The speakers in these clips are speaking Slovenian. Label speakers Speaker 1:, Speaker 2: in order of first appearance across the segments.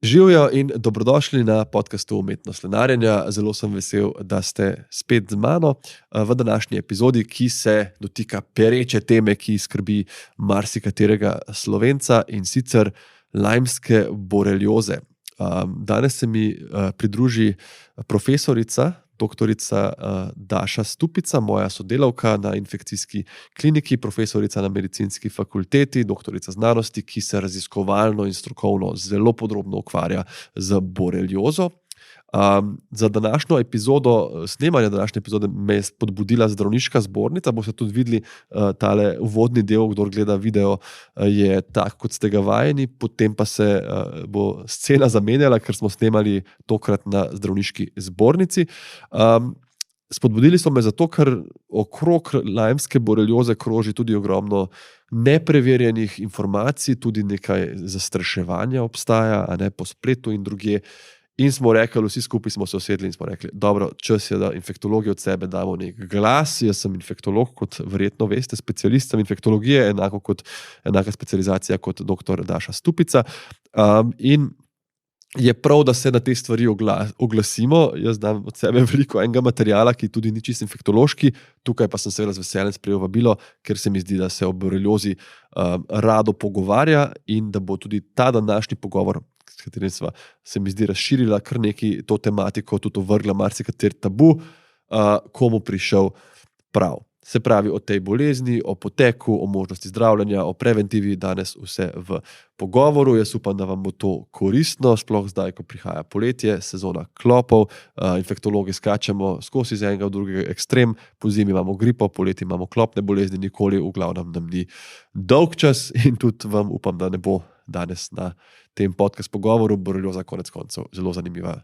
Speaker 1: Živijo in dobrodošli na podkastu Umetnost lenarjenja. Zelo sem vesel, da ste spet z mano v današnji epizodi, ki se dotika pereče teme, ki skrbi marsikaterega Slovenca, in sicer lajmske borelioze. Danes se mi pridruži profesorica, doktorica Daša Stupica, moja sodelavka na infekcijski kliniki, profesorica na medicinski fakulteti, doktorica znanosti, ki se raziskovalno in strokovno zelo podrobno ukvarja z boreliozo. Za današnjo epizodo, snemanje današnje epizode, me je spodbudila zdravniška zbornica. Boste tudi videli tale uvodni del, kdor gleda video, je tak, kot ste ga vajeni, potem pa se bo scena zamenjala, ker smo snemali tokrat na zdravniški zbornici. Spodbudili so me zato, ker okrog lajmske borelioze kroži tudi ogromno nepreverjenih informacij, tudi nekaj zastraševanja obstaja, a ne, po spletu in drugje. In smo rekli, vsi skupaj smo se usedli in smo rekli, dobro, čas je, da infektologi od sebe damo nek glas. Jaz sem infektolog, kot verjetno veste, specialist sem infektologije, enaka specializacija kot dr. Daša Stupica. In je prav, da se na te stvari oglasimo. Jaz dam od sebe veliko enega materijala, ki tudi ni čisto infektološki, tukaj pa sem seveda z veseljem sprejel vabilo, ker se mi zdi, da se o boreliozi rado pogovarja in da bo tudi ta današnji pogovor, s katerim se mi zdi razširila kar nekaj to tematiko, tudi ovrgla marsikater tabu, komu prišel prav. Se pravi, o tej bolezni, o poteku, o možnosti zdravljenja, o preventivi, danes vse v pogovoru. Jaz upam, da vam bo to koristno, sploh zdaj, ko prihaja poletje, sezona klopov, infektologi skačemo skozi z enega v drugega ekstrem, po zimi imamo gripo, poleti imamo klopne bolezni, nikoli v glavnem nam ni dolg čas, in tudi vam upam, da ne bo danes na tem podcast pogovoru borelioza konec koncev zelo zanimiva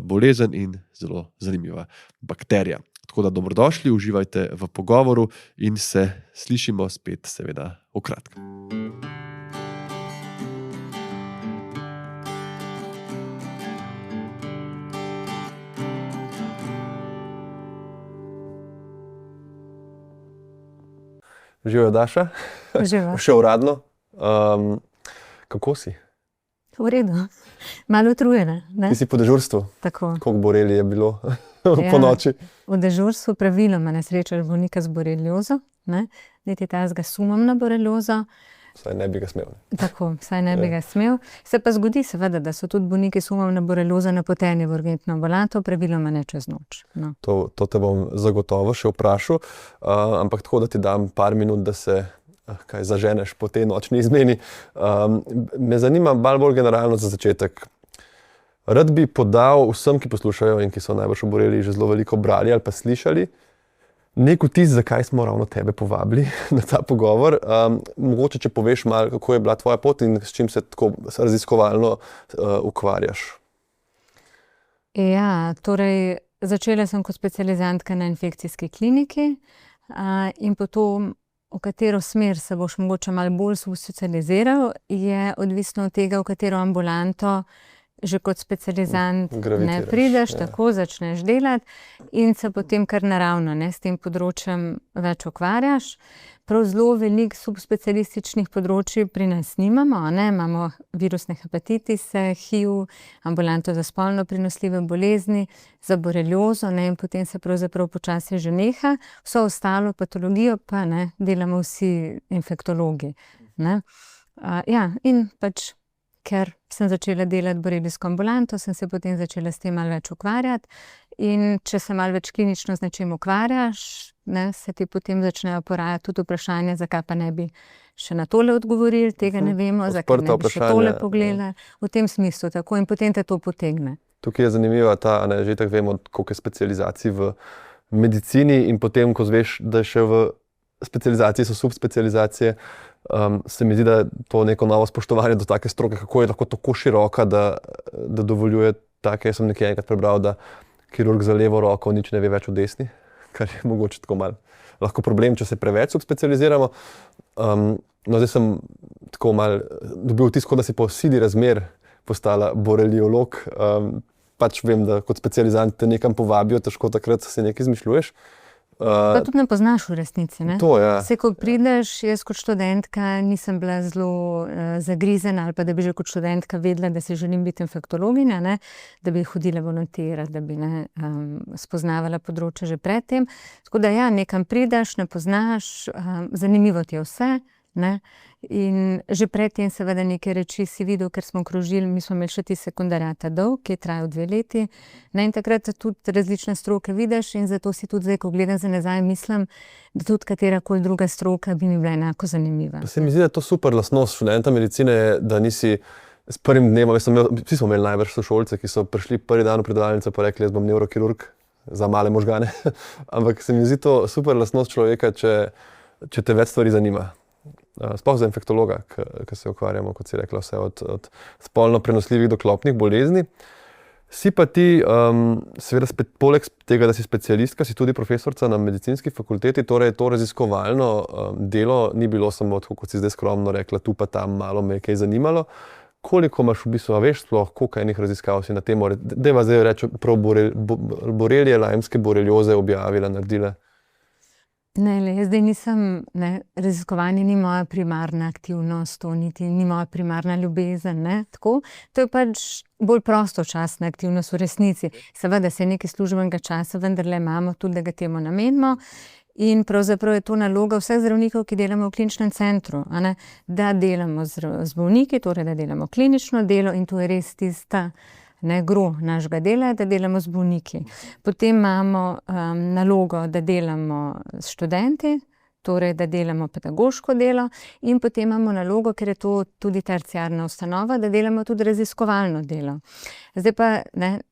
Speaker 1: bolezen in zelo zanimiva bakterija. Tako da dobrodošli, uživajte v pogovoru in se slišimo spet, seveda, v kratkem. Živijo, Daša?
Speaker 2: Živijo.
Speaker 1: Še uradno. Kako si?
Speaker 2: V redu. Malo utrujena.
Speaker 1: Ti si po dežurstvu?
Speaker 2: Tako.
Speaker 1: Koliko boreli je bilo po noči?
Speaker 2: V dežurstvu praviloma ne srečaš bolnika z boreliozo, niti tazga sumom na boreliozo.
Speaker 1: Vsaj ne bi ga smel.
Speaker 2: Tako, vsaj ne bi ga smel. Se pa zgodi seveda, da so tudi bolniki s sumom na boreliozo napoteni v urgentno ambulanto, praviloma ne čez noč. No.
Speaker 1: To te bom zagotovo še vprašal, ampak tako, da ti dam par minut, da se kaj zaženeš po tej nočni izmeni. Me zanima bolj generalno za začetek. Rad bi podal vsem, ki poslušajo in ki so najbrž oboreli, že zelo veliko brali ali pa slišali, nek vtis, zakaj smo ravno tebe povabili na ta pogovor. Mogoče, če poveš malo, kako je bila tvoja pot in s čim se tako raziskovalno ukvarjaš.
Speaker 2: Ja, torej začela sem kot specializantka na infekcijski kliniki in potom v katero smer se boš mogoče malo bolj socializiral, je odvisno od tega, v katero ambulanto že kot specializant ne prideš, tako začneš delati in se potem kar naravno s tem področjem več ukvarjaš. Prav zelo veliko subspecialističnih področij pri nas nimamo, imamo virusne hepatitise, HIV, ambulanto za spolno prenosljive bolezni, za boreliozo, in potem se pravzaprav počasi že neha. Vso ostalo patologijo pa delamo vsi infektologi. In pač, ker sem začela delati borelijsko ambulanto, sem se potem začela s tem malo več ukvarjati. In če se malo več klinično z nečim ukvarjaš, se ti potem začnejo porajati tudi vprašanja, zakaj pa ne bi še na tole odgovorili, tega ne vemo, zakaj ne bi še tole pogledali. V tem smislu tako in potem te to potegne.
Speaker 1: Tukaj je zanimiva ta, že tako vemo, koliko je specializacij v medicini in potem, ko zveš, da še v specializaciji so subspecializacije, se mi zdi, da je to neko novo spoštovanje do take stroke, kako je lahko tako široka, da dovoljuje take. Jaz sem nekaj enkrat prebral, da kirurg za levo roko nič ne ve več o desni, kar je mogoče tako malo lahko problem, če se preveč subspecializiramo. Zdaj sem tako malo dobil vtis, da si po sili razmer postala boreliolog. Pač vem, da kot specializant te nekam povabijo, težko takrat si nekaj izmišljuješ.
Speaker 2: Pa tudi ne poznaš v resnici, ne?
Speaker 3: To, ja.
Speaker 2: Vse, ko prideš, jaz kot študentka nisem bila zelo zagrizena ali pa da bi že kot študentka vedela, da si želim biti infektologinja, ne? Da bi hodila volontirati, da bi spoznavala področje že predtem. Tako da ja, nekam prideš, ne poznaš, zanimivo ti je vse, ne? In že predtem seveda neke reči si videl, ker smo krožili, mi smo imeli še ti sekundarjata dolg, ki je trajal 2 leti. Ne, in takrat tudi različne stroke vidiš in zato si tudi zdaj, ko gledam za nazaj, mislim, da tudi katerakoli druga stroka bi mi bila enako zanimiva.
Speaker 3: Pa se mi zdi, da je to super lastnost študenta medicine, da nisi s prvim dnevom, vsi smo imeli najbrž sošolce, ki so prišli prvi dan v predavalnico pa rekli, jaz bom neurokirurg za male možgane. Ampak se mi zdi to super lastnost človeka, če te več stvari zanima. Sploh za infektologa, ki se ukvarjamo, kot si rekla, vse od spolno prenosljivih do klopnih bolezni. Si pa ti, seveda, poleg tega, da si specialistka, si tudi profesorca na medicinski fakulteti, torej to raziskovalno delo ni bilo samo, kot si zdaj skromno rekla, tu pa tam malo me je kaj zanimalo. Koliko imaš v bistvu, a veš sploh, koliko enih raziskav si na temo, dajva zdaj reči, prav borelije, lajmske borelioze objavila, naredila?
Speaker 2: Ne, jaz zdaj nisem, raziskovanje ni moja primarna aktivnost, to niti ni moja primarna ljubezen, ne, tako. To je pač bolj prostočasna aktivnost v resnici. Seveda se nekaj službenega časa vendarle imamo tudi, da ga temu namenimo. In pravzaprav je to naloga vseh zdravnikov, ki delamo v kliničnem centru, a ne, da delamo z bolniki, torej da delamo klinično delo in to je res tista gro našega dela, da delamo z bolniki. Potem imamo nalogo, da delamo s študenti, torej da delamo pedagoško delo in potem imamo nalogo, ker je to tudi terciarna ustanova, da delamo tudi raziskovalno delo. Zdaj pa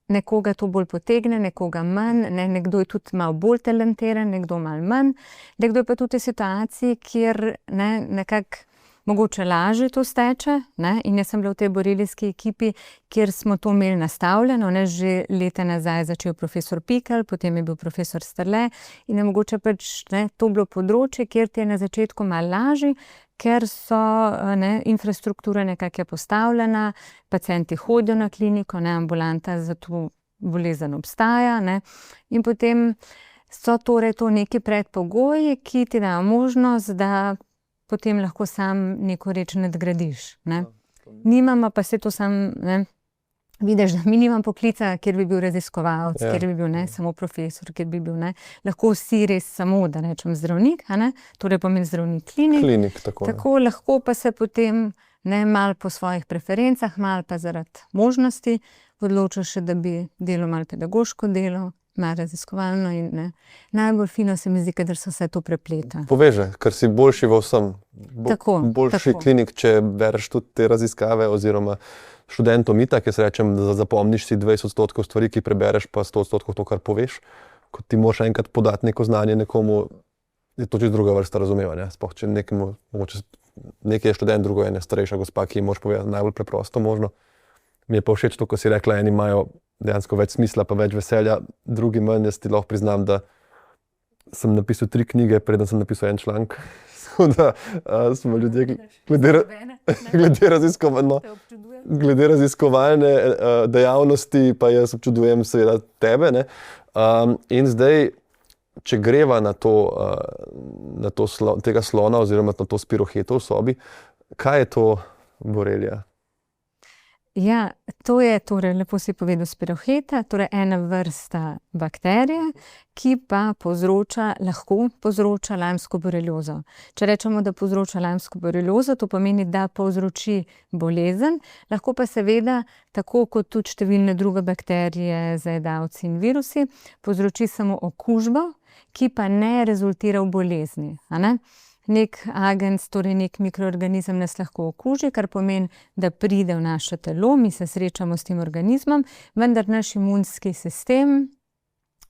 Speaker 2: nekoga to bolj potegne, nekoga manj, nekdo je tudi malo bolj talentiran, nekdo malo manj, nekdo je pa tudi v situaciji, kjer nekako mogoče lažje to steče, in jaz sem bila v tej borelijski ekipi, kjer smo to imeli nastavljeno, že leta nazaj začel profesor Pikl, potem je bil profesor Strle in je mogoče pač to bilo področje, kjer ti je na začetku malo lažje, ker so infrastruktura nekako je postavljena, pacienti hodijo na kliniko, ambulanta za to bolezen obstaja, in potem so torej to neki predpogoji, ki ti dajo možnost, da potem lahko sam neko reč nadgradiš. Nimamo pa se to sam, vidiš, da mi nimam poklica, kjer bi bil raziskovalec, kjer bi bil samo profesor, kjer bi bil lahko vsi res samo, da rečem, zdravnik, torej pomeni zdravnik klinik. Tako lahko pa se potem malo po svojih preferencah, malo pa zaradi možnosti odločaš, da bi delal malo pedagoško delo, malo raziskovalno in najbolj fino se mi zdi, kadar se vse to prepleta.
Speaker 3: Poveže, ker si boljši v vsem. Boljši klinik, če bereš tudi te raziskave oziroma študentom itak, jaz rečem, da zapomniš si 20% stvari, ki prebereš, pa 100% to, kar poveš. Ko ti moraš enkrat podati neko znanje nekomu, je to čisto druga vrsta razumevanja. Sploh, če nekaj je študent, drugo je starejša gospa, ki moraš povedati najbolj preprosto možno. Mi je pa všeč to, ko si rekla, eni imajo dejansko več smisla, pa več veselja, drugi manj. Jaz ti lahko priznam, da sem napisal 3 knjige, preden sem napisal 1 članek. Da smo ljudje glede raziskovalne dejavnosti, pa jaz občudujem seveda tebe. In zdaj, če greva na tega slona oziroma na to spiroheto v sobi, kaj je to borelija?
Speaker 2: Ja, to je, torej, lepo si povedal, spiroheta, torej ena vrsta bakterije, ki pa lahko povzroča lajmsko boreliozo. Če rečemo, da povzroča lajmsko boreliozo, to pomeni, da povzroči bolezen, lahko pa seveda, tako kot tudi številne druge bakterije, zajedavci in virusi, povzroči samo okužbo, ki pa ne rezultira v bolezni, Nek agens, torej nek mikroorganizem nas lahko okuži, kar pomeni, da pride v naše telo, mi se srečamo s tem organizmom, vendar naš imunski sistem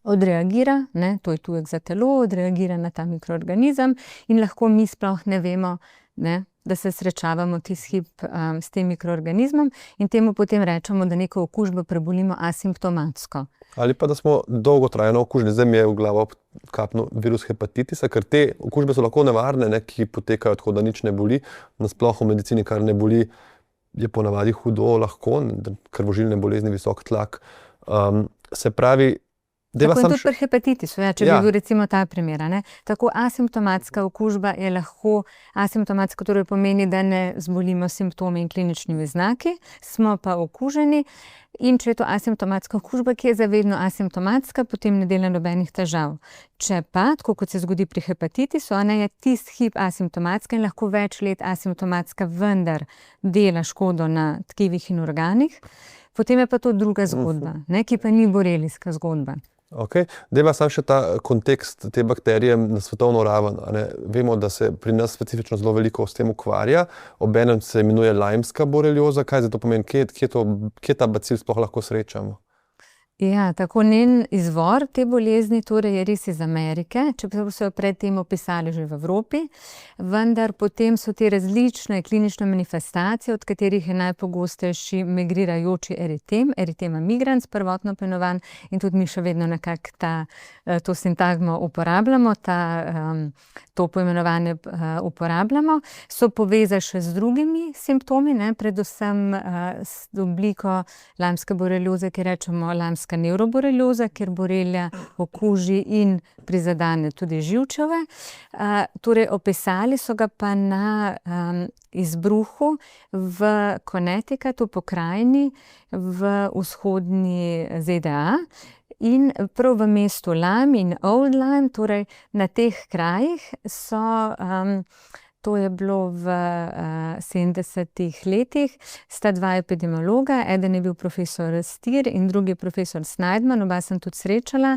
Speaker 2: odreagira, to je tujek za telo, odreagira na ta mikroorganizem in lahko mi sploh ne vemo, da se srečavamo tisti hip s tem mikroorganizmom in temu potem rečemo, da neko okužbo prebolimo asimptomatsko.
Speaker 3: Ali pa da smo dolgotrajno okuženi. Zdaj mi je v glavo kapnil virus hepatitisa, ker te okužbe so lahko nevarne, ki potekajo tako, da nič ne boli. Nasploh v medicini, kar ne boli, je ponavadi hudo lahko, krvožilne bolezni, visok tlak. Se pravi,
Speaker 2: Tako in tudi pri hepatitisu, če bi bil recimo ta primer. Tako asimptomatska okužba je lahko asimptomatska, torej pomeni, da ne zbolimo s simptomi in kliničnimi znaki, smo pa okuženi. In če je to asimptomatska okužba, ki je zavedno asimptomatska, potem ne dela nobenih težav. Če pa, tako kot se zgodi pri hepatitisu, je tisti hip asimptomatska in lahko več let asimptomatska, vendar dela škodo na tkivih in organih, potem je pa to druga zgodba, ki pa ni borelijska zgodba.
Speaker 3: Ok, dajva samo še ta kontekst te bakterije na svetovno raven. Vemo, da se pri nas specifično zelo veliko s tem ukvarja, obenem se imenuje lajmska borelioza. Kaj zdaj to pomeni? Kje ta bacil sploh lahko srečamo?
Speaker 2: Ja, tako njen izvor te bolezni torej je res iz Amerike, čeprav so jo predtem opisali že v Evropi, vendar potem so te različne klinične manifestacije, od katerih je najpogostejši migrirajoči eritem, eritema migrans, prvotno poimenovan, in tudi mi še vedno nekako to sintagmo uporabljamo, to poimenovanje uporabljamo, so povezane še z drugimi simptomi, predvsem s obliko lajmske borelioze, ki rečemo lajmska nevroborelioza, kjer borelija okuži in prizadene tudi živčeve. Torej, opisali so ga pa na izbruhu v Connecticutu, pokrajini v vzhodni ZDA. In prav v mestu Lyme in Old Lyme, torej na teh krajih so, to je bilo v 70-ih letih, sta dva epidemiologa, eden je bil profesor Stier in drugi profesor Sneijderman, oba sem tudi srečala,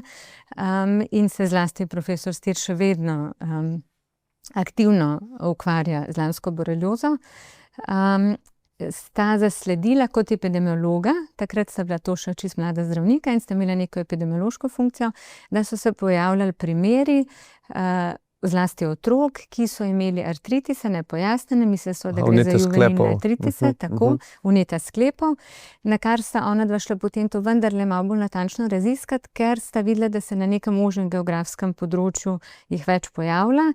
Speaker 2: in se zlasti profesor Stier še vedno aktivno ukvarja z lajmsko boreliozo. Sta zasledila kot epidemiologa, takrat sta bila to še čisto mlada zdravnika in sta imela neko epidemiološko funkcijo, da so se pojavljali primeri, zlasti otrok, ki so imeli artritise, nepojasnjene, mislili so, da gre za juvenilne artritise, tako, vnetja sklepov, na kar sta ona dva šla potem to vendarle malo bolj natančno raziskati, ker sta videla, da se na nekem ožjem geografskem področju jih več pojavlja.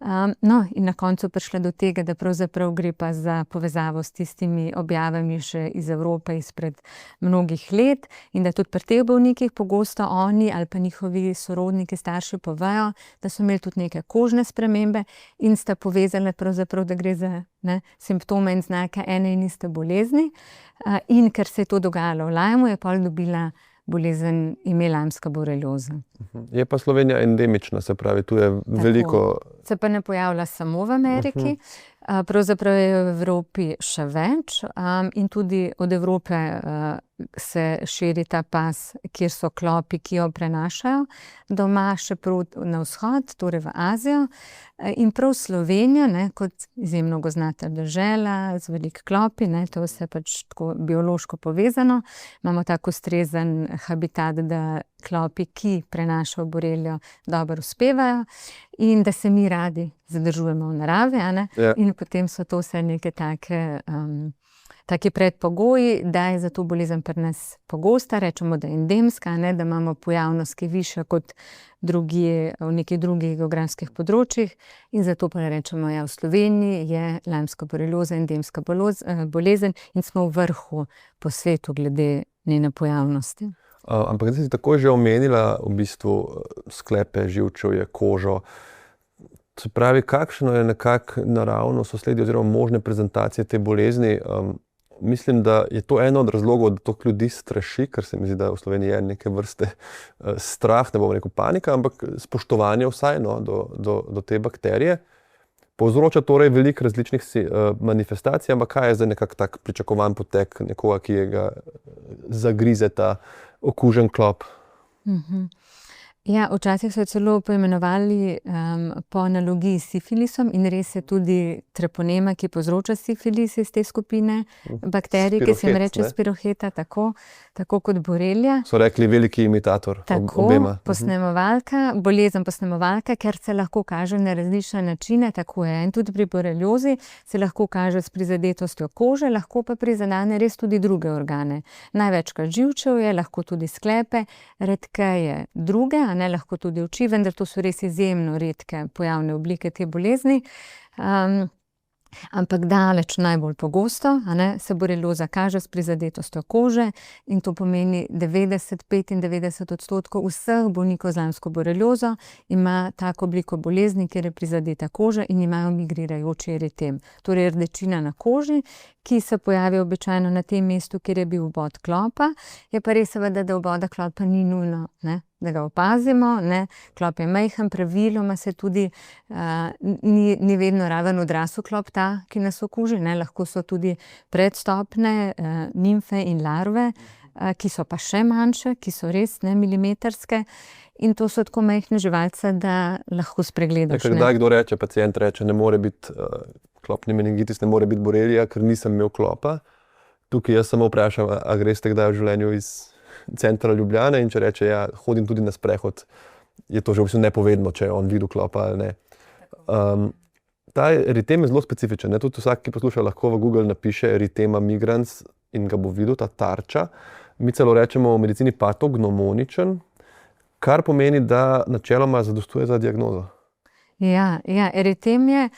Speaker 2: In na koncu prišla do tega, da pravzaprav gre pa za povezavo s tistimi objavami še iz Evrope izpred mnogih let in da tudi pri teh bolnikih pogosto oni ali pa njihovi sorodniki, starši povejo, da so imeli tudi neke kožne spremembe in sta povezali pravzaprav, da gre za simptome in znake ene in iste bolezni. In ker se je to dogajalo v Lymu, je pol dobila bolezen ime lajmska borelioza.
Speaker 3: Je pa Slovenija endemična, se pravi, tu je veliko...
Speaker 2: Se pa ne pojavlja samo v Ameriki, pravzaprav je v Evropi še več in tudi od Evrope se širi ta pas, kjer so klopi, ki jo prenašajo doma še na vzhod, torej v Azijo. In prav Slovenija, kot izjemno gozdnata dežela, z veliko klopi, to vse pač tako biološko povezano, imamo tako ustrezen habitat, da klopi, ki prenašajo borelijo, dobro uspevajo in da se mi radi zadržujemo v naravi, in potem so to vse neke taki predpogoji, da je za to bolezen pri nas pogosta, rečemo, da je endemska, da imamo pojavnost, ki je višja kot drugje v nekih drugih geografskih področjih in zato pa rečemo, v Sloveniji je lajmska borelioza endemska bolezen in smo v vrhu po svetu glede njene pojavnosti.
Speaker 3: Ampak zdaj si tako že omenila v bistvu sklepe, živčevje, kožo. Se pravi, kakšno je nekako naravno sosledje oziroma možne prezentacije te bolezni? Mislim, da je to eno od razlogov, da to ljudi straši, ker se mi zdi, da v Sloveniji je neke vrste strah, ne bom rekel panika, ampak spoštovanje vsaj do te bakterije. Povzroča torej veliko različnih manifestacij, ampak kaj je zdaj nekako tak pričakovan potek nekoga, ki ga zagrize ta okužen klop?
Speaker 2: Ja, včasih so jo celo poimenovali po analogiji s sifilisom in res je tudi treponema, ki povzroča sifilis iz te skupine bakterij, ki se jim reče spiroheta, tako kot borelija.
Speaker 3: So rekli veliki imitator obema.
Speaker 2: Tako, bolezen posnemovalka, ker se lahko kaže na različne načine, tako je. In tudi pri boreliozi se lahko kaže s prizadetostjo kože, lahko pa prizadene res tudi druge organe. Največkrat živčevje, lahko tudi sklepe, redkeje druge, lahko tudi oči, vendar to so res izjemno redke pojavne oblike te bolezni. Ampak daleč najbolj pogosto, se borelioza kaže s prizadetostjo kože in to pomeni 90–95% vseh bolnikov z lamsko boreliozo ima tako obliko bolezni, kjer je prizadeta koža in imajo migrirajoči eritem. Torej rdečina na koži, ki se pojavi običajno na tem mestu, kjer je bil vbod klopa. Je pa res seveda, da vboda klopa ni nujno, da ga opazimo. Klop je majhen, praviloma se tudi ni vedno raven odrasel klop ta, ki nas okuži. Lahko so tudi predstopne nimfe in larve, ki so pa še manjše, ki so res milimetrske. In to so tako majhne živalce, da lahko spregledaš.
Speaker 3: Kdaj kdo reče, pacient reče, ne more biti klopni meningitis, ne more biti borelija, ker nisem imel klopa. Tukaj jaz samo vprašam, a greste kdaj v življenju iz centra Ljubljane in če reče, ja, hodim tudi na sprehod, je to že v bistvu nepovedno, če je on videl klopa ali ne. Ta eritem je zelo specifičen. Tudi vsak, ki posluša, lahko v Google napiše eritema migrans in ga bo videl, ta tarča. Mi celo rečemo v medicini patognomoničen, kar pomeni, da načeloma zadostuje za diagnozo.
Speaker 2: Ja, eritem je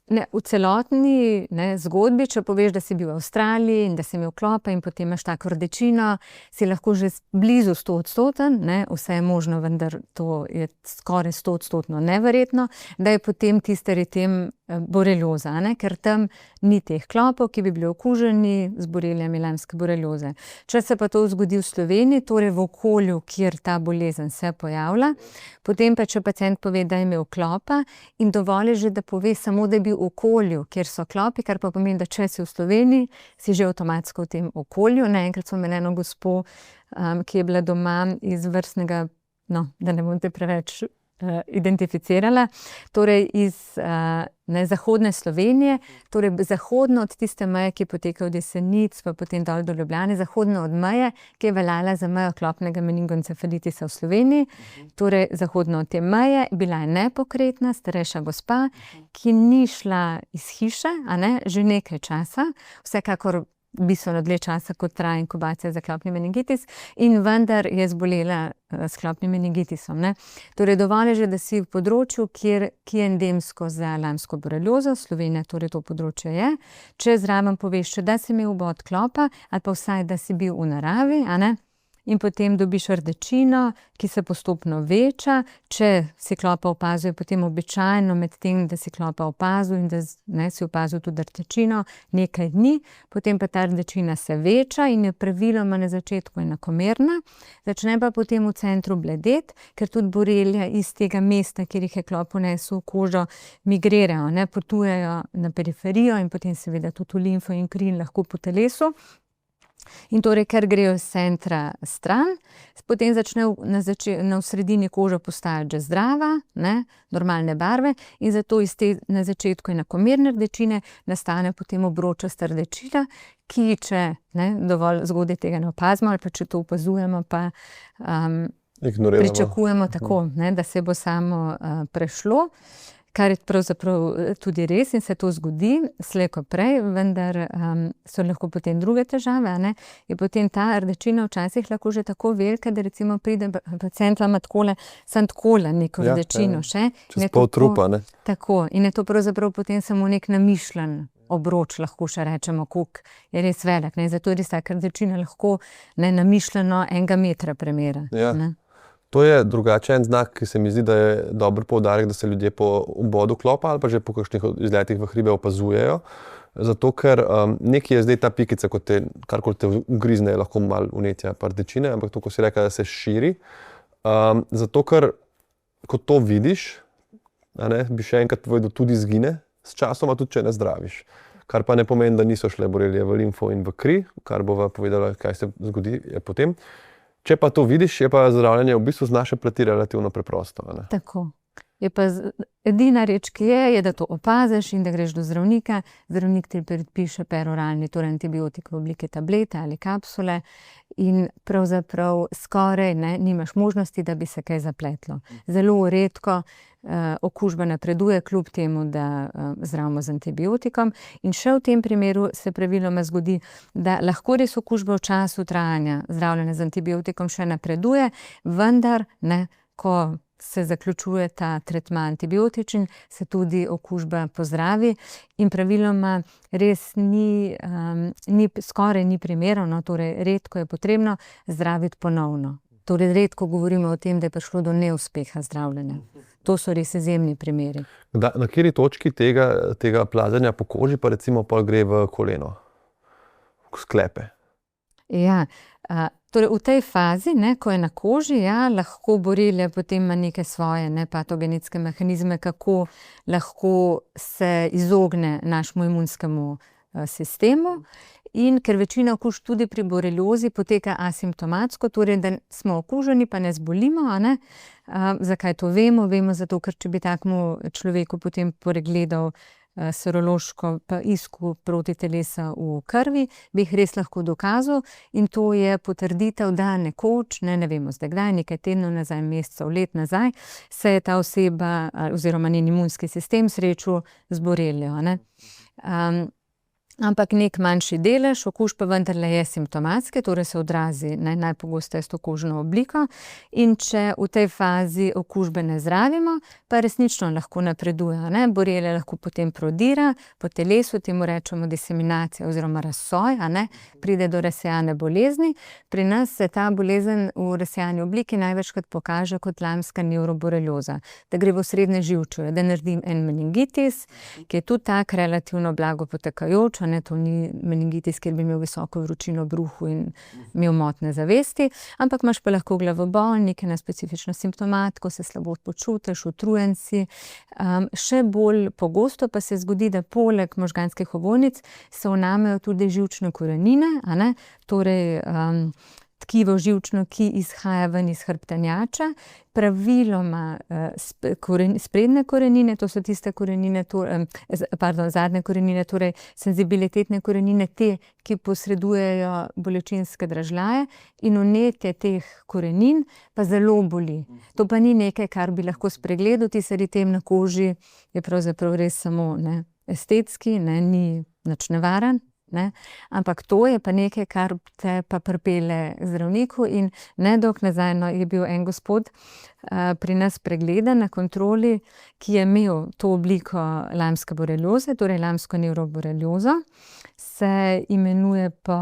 Speaker 2: v celotni zgodbi, če poveš, da si bil v Avstraliji in da si imel klopa in potem imaš tako rdečino, si lahko že blizu 100%, vse je možno, vendar to je skoraj 100% neverjetno, da je potem tisti eritem borelioza, ker tam ni teh klopov, ki bi bili okuženi z borelijami lamske borelioze. Če se pa to zgodi v Sloveniji, torej v okolju, kjer ta bolezen se pojavlja, potem pa če pacient pove, da je imel klopa in dovolj je že, da pove samo, da je bil v okolju, kjer so klopi, kar pa pomeni, da če si v Sloveniji, si že avtomatsko v tem okolju. Enkrat smo imeli eno gospo, ki je bila doma iz vrstnega, da ne bom te preveč identificirala, torej iz zahodne Slovenije, torej zahodno od tiste meje, ki poteka od Jesenic, pa potem dol do Ljubljane, zahodno od meje, ki je veljala za mejo klopnega meningoencefalitisa v Sloveniji, torej zahodno od te meje, bila je nepokretna, starejša gospa, ki ni šla iz hiše, že nekaj časa, vsekakor bistveno dlje časa, kot traja inkubacija za klopni meningitis, in vendar je zbolela s klopnim meningitisom. Torej, dovolj je že, da si v področju, ki je endemsko za lamsko boreliozo, Slovenija torej to področje je, če zraven poveš, da si imel vbod klopa, ali pa vsaj, da si bil v naravi, in potem dobiš rdečino, ki se postopno veča. Če si klopa opazuje, potem običajno med tem, da si klopa opazil in da si opazil tudi rdečino nekaj dni, potem pa ta rdečina se veča in je praviloma na začetku enakomerna, začne pa potem v centru bledeti, ker tudi borelija iz tega mesta, kjer jih je klop vnesel v kožo, migrirajo, potujejo na periferijo in potem seveda tudi v limfo in kri in lahko po telesu. In torej, ker grejo iz centra stran, potem začne v sredini koža postajati že zdrava, normalne barve, in zato iz te na začetku enakomerne rdečine nastane potem obročasta rdečina, ki če dovolj zgodaj tega ne opazimo, ali pa če to opazujemo, pa pričakujemo tako, da se bo samo prešlo. Kar je pravzaprav tudi res in se to zgodi slej ko prej, vendar so lahko potem druge težave. Je potem ta rdečina včasih lahko že tako velika, da recimo pride pacient ima takole neko rdečino še.
Speaker 3: Čez pol trupa,
Speaker 2: Tako, in je to pravzaprav potem samo nek namišljen obroč, lahko še rečemo, koliko je res velik. Zato je res taka rdečina lahko namišljeno 1 metra premera.
Speaker 3: To je drugačen znak, ki se mi zdi, da je dober poudarek, da se ljudje po vbodu klopa ali pa že po kakšnih izletih v hribe opazujejo. Zato, ker nekaj je zdaj ta pikica, karkoli te ugrizne, je lahko malo vnetja pa rdečine, ampak to, ko si rekel, da se širi. Zato, ker ko to vidiš, bi še enkrat povedal, tudi izgine s časoma, tudi če ne zdraviš. Kar pa ne pomeni, da niso šle borelije v limfo in v kri, kar bova povedala, kaj se zgodi potem. Če pa to vidiš, je pa zdravljenje v bistvu z naše plati relativno preprosto.
Speaker 2: Tako. Je pa edina reč, ki je, da to opaziš in da greš do zdravnika. Zdravnik ti predpiše peroralni, torej antibiotik v obliki tablete ali kapsule in pravzaprav skoraj nimaš možnosti, da bi se kaj zapletlo. Zelo redko okužba napreduje, kljub temu, da zdravimo z antibiotikom. In še v tem primeru se praviloma zgodi, da lahko res okužba v času trajanja zdravljenja z antibiotikom še napreduje, vendar ko se zaključuje ta tretma antibiotičen, se tudi okužba pozdravi in praviloma res skoraj ni primerno, torej redko je potrebno zdraviti ponovno. Torej redko govorimo o tem, da je prišlo do neuspeha zdravljenja. To so res izjemni primeri.
Speaker 3: Na kateri točki tega plazenja po koži pa recimo pol gre v koleno, v sklepe?
Speaker 2: Ja, torej v tej fazi, ko je na koži, lahko borelija potem ima neke svoje patogenetske mehanizme, kako lahko se izogne našemu imunskemu sistemu. In ker večina okužb tudi pri boreliozi poteka asimptomatsko, torej da smo okuženi, pa ne zbolimo, zakaj to vemo? Vemo zato, ker če bi takemu človeku potem pregledal serološko iskal protitelesa v krvi, bi jih res lahko dokazal in to je potrditev, da nekoč, ne vemo zdaj kdaj, nekaj tednov nazaj, mesecev, let nazaj, se je ta oseba oziroma njen imunski sistem srečal z borelijo. Ampak nek manjši delež okužb pa vendarle je simptomatske, torej se odrazi najpogosteje s to kožno obliko in če v tej fazi okužbe ne zdravimo, pa resnično lahko napreduje. Borelija lahko potem prodira po telesu, temu rečemo diseminacija oziroma razsoj, pride do razsejane bolezni. Pri nas se ta bolezen v razsejani obliki največkrat pokaže kot lamska nevroborelioza, da gre v osrednje živčevje, da naredim en meningitis, ki je tudi tak relativno blago potekajoč, to ni meningitis, kjer bi imel visoko vročino v bruhu in imel motnje zavesti, ampak imaš pa lahko glavobol, neke nespecifično simptomatiko, se slabo počutiš, utrujenci. Še bolj pogosto pa se zgodi, da poleg možganskih ovojnic se vnamejo tudi živčne korenine, torej tkivo živčno, ki izhaja ven iz hrbtenjača, praviloma sprednje korenine, to so tiste korenine, zadnje korenine, torej senzibilitetne korenine, te, ki posredujejo bolečinske dražljaje in vnetje teh korenin pa zelo boli. To pa ni nekaj, kar bi lahko spregledal, ti eritem na koži je pravzaprav res samo estetski, ni nič nevaren. Ampak to je pa nekaj, kar te pa pripelje zdravniku in nedolgo nazaj je bil en gospod pri nas pregledan na kontroli, ki je imel to obliko lamske borelioze, torej lamsko nevroboreliozo, se imenuje po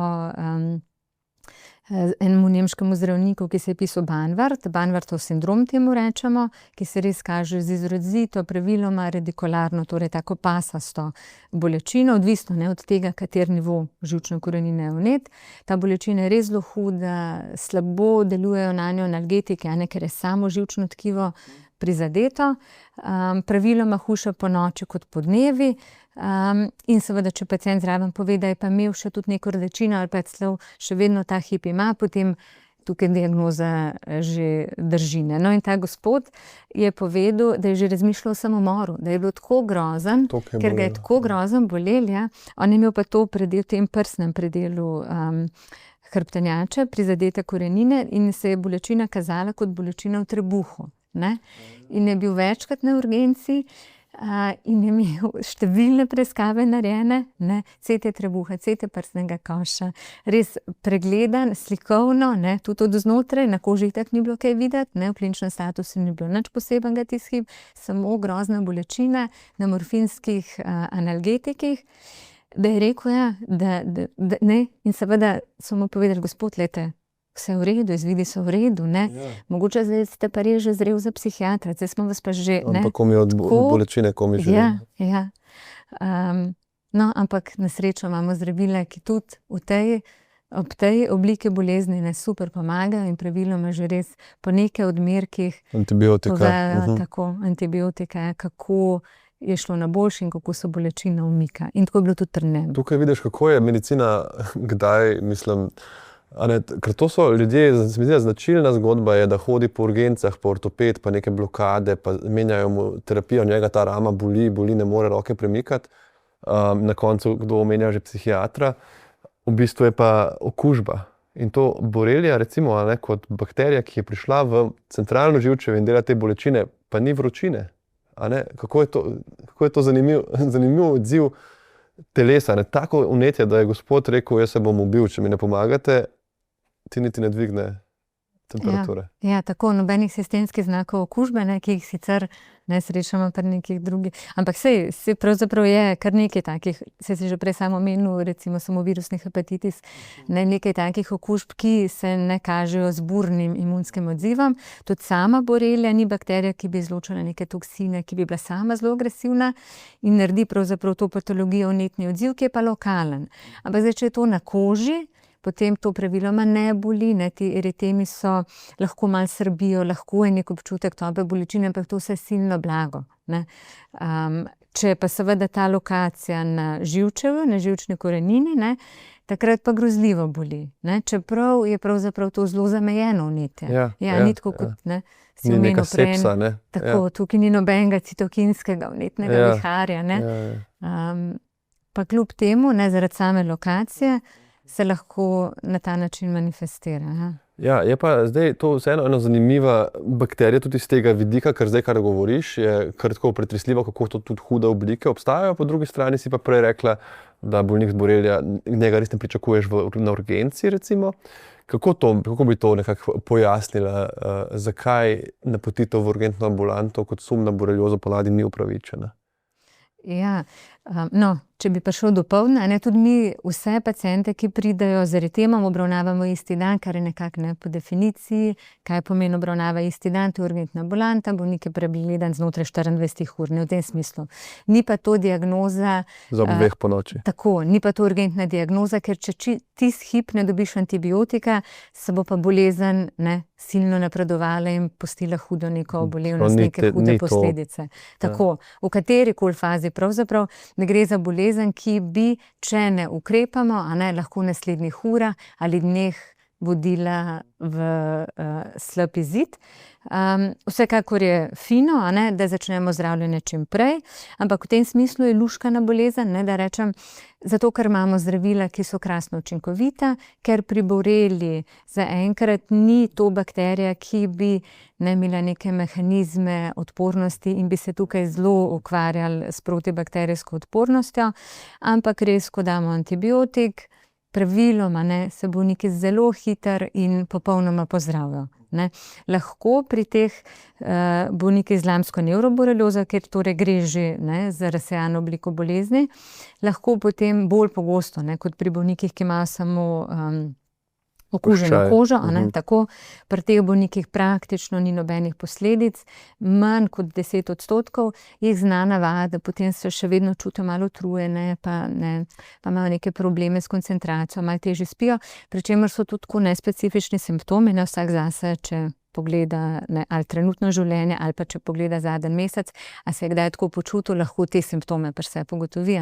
Speaker 2: enemu nemškemu zdravniku, ki se je pisal Banvartov sindrom temu rečemo, ki se res kaže z izrazito praviloma radikularno, torej tako pasasto bolečino, odvisno od tega, kater nivo živčne korenine je vnet. Ta bolečina je res zelo huda, slabo delujejo nanjo analgetiki, ker je samo živčno tkivo prizadeto, praviloma hujša po noči kot po dnevi. In seveda, če pacient zraven pove, da je pa imel še tudi neko rdečino ali pa celo še vedno ta hip ima, potem tukaj diagnoza že drži. In ta gospod je povedal, da je že razmišljal o samomoru, da je bilo tako grozen, ker ga je tako grozen bolel, on je imel pa to v tem prsnem predelu hrbtenjača, prizadete korenine in se je bolečina kazala kot bolečina v trebuhu. In je bil večkrat na urgenci in je imel številne preiskave narejene, CT trebuha, CT prsnega koša, res pregledan, slikovno, tudi od znotraj, na koži tak ni bilo kaj videti, v kliničnem statusu ni bilo nič posebenega tisti hip, samo grozna bolečina na morfinskih analgetikih, da je rekel, da ne, in seveda so mu povedali, gospod, lejte, vse v redu, izvidi so v redu, mogoče zdaj ste pa res že zrel za psihiatra, zdaj smo vas pa že,
Speaker 3: ampak komi od bolečine, komi že.
Speaker 2: Ampak na srečo imamo zdravila, ki tudi ob tej obliki bolezni super pomagajo in praviloma že res po nekaj odmerkih povejo tako antibiotika, kako je šlo na boljši in kako so bolečina umika. In tako je bilo tudi trdneno.
Speaker 3: Tukaj vidiš, kako je medicina kdaj, mislim, ker to so ljudje, se mi zdi, značilna zgodba je, da hodi po urgencah, po ortoped, pa neke blokade, pa menjajo mu terapijo, njega ta rama boli, ne more roke premikati. Na koncu kdo omenja že psihiatra. V bistvu je pa okužba. In to borelija, recimo, kot bakterija, ki je prišla v centralno živčevje in dela te bolečine, pa ni vročine. Kako je to zanimiv odziv telesa. Tako vnetje, da je gospod rekel, jaz se bom ubil, če mi ne pomagate, ti niti ne dvigne temperature.
Speaker 2: Ja, tako, nobenih sistemskih znakov okužbe, ne, ki jih sicer ne srečamo pri nekih drugih. Ampak sej pravzaprav je kar nekaj takih, saj si že prej samo omenil, recimo samo virusni hepatitis, nekaj takih okužb, ki se ne kažejo z burnim imunskim odzivom. Tudi sama borelija ni bakterija, ki bi izločala neke toksine, ki bi bila sama zelo agresivna in naredi pravzaprav to patologijo vnetni odziv, ki je pa lokalen. Ampak zdaj, če je to na koži, potem to praviloma ne boli, ne, ti eritemi so, lahko malo srbijo, lahko je nek občutek tope bolečine, ampak to vse silno blago, ne. Če je pa seveda ta lokacija na živčevju, na živčni korenini, ne, takrat pa grozljivo boli, ne, čeprav je pravzaprav to zelo zamejeno vnetje. Ni tako kot, ne, si
Speaker 3: Ni
Speaker 2: omenil
Speaker 3: neka sepsa, ne.
Speaker 2: tako, tukaj ni nobenega citokinskega vnetnega viharja, ne. Pa kljub temu, ne, zaradi same lokacije, se lahko na ta način manifestira.
Speaker 3: Ja, je pa zdaj to vseeno ena zanimiva bakterija tudi iz tega vidika, ker zdaj, kar govoriš, je kar tako pretresljivo, kako to tudi hude oblike obstajajo, po drugi strani si pa prej rekla, da bolnik z borelija, njega res ne pričakuješ na urgenci, recimo. Kako bi to nekako pojasnila, zakaj napotitev v urgentno ambulanto kot sum na boreliozo ponavadi ni upravičena?
Speaker 2: Ja, no, če bi prišel dopoldne, ne, tudi mi vse paciente, ki pridejo z eritemom, obravnavamo isti dan, kar je nekako ne po definiciji, kaj pomeni obravnava isti dan, to je urgentna ambulanta, bolnik je pregledan znotraj 24 ur, ne v tem smislu. Ni pa to diagnoza.
Speaker 3: Za ob 2 ponoči.
Speaker 2: Tako, ni pa to urgentna diagnoza, ker če tisti hip ne dobiš antibiotika, se bo pa bolezen, ne, silno napredovala in postila hudo neko obolevnost, neke hude posledice. Tako, v katerikoli fazi pravzaprav ne gre za bolezen, ki bi, če ne ukrepamo, lahko v naslednjih urah ali dneh vodila v slab izid. Vsekakor je fino, da začnemo zdravljenje čim prej, ampak v tem smislu je luštkana bolezen, da rečem, zato ker imamo zdravila, ki so krasno učinkovita, ker pri boreliji zaenkrat ni to bakterija, ki bi imela neke mehanizme odpornosti in bi se tukaj zelo ukvarjali s protibakterijsko odpornostjo, ampak res, ko damo antibiotik, praviloma, se bolniki zelo hitro in popolnoma pozdravijo. Lahko pri teh bolnikih z lamsko nevroboreliozo, ker torej gre že za razsejano obliko bolezni, lahko potem bolj pogosto, kot pri bolnikih, ki imajo samo okuženo kožo, tako pri teh bolnikih praktično ni nobenih posledic, manj kot 10% jih zna navajati, da potem se še vedno čutijo malo utrujene, pa imajo neke probleme s koncentracijo, malo težje spijo, pri čemer so tudi tako nespecifični simptomi, vsak zase, če pogleda ali trenutno življenje, ali pa če pogleda zadnji mesec, a se je kdaj tako počutil, lahko te simptome pri sebi ugotovi,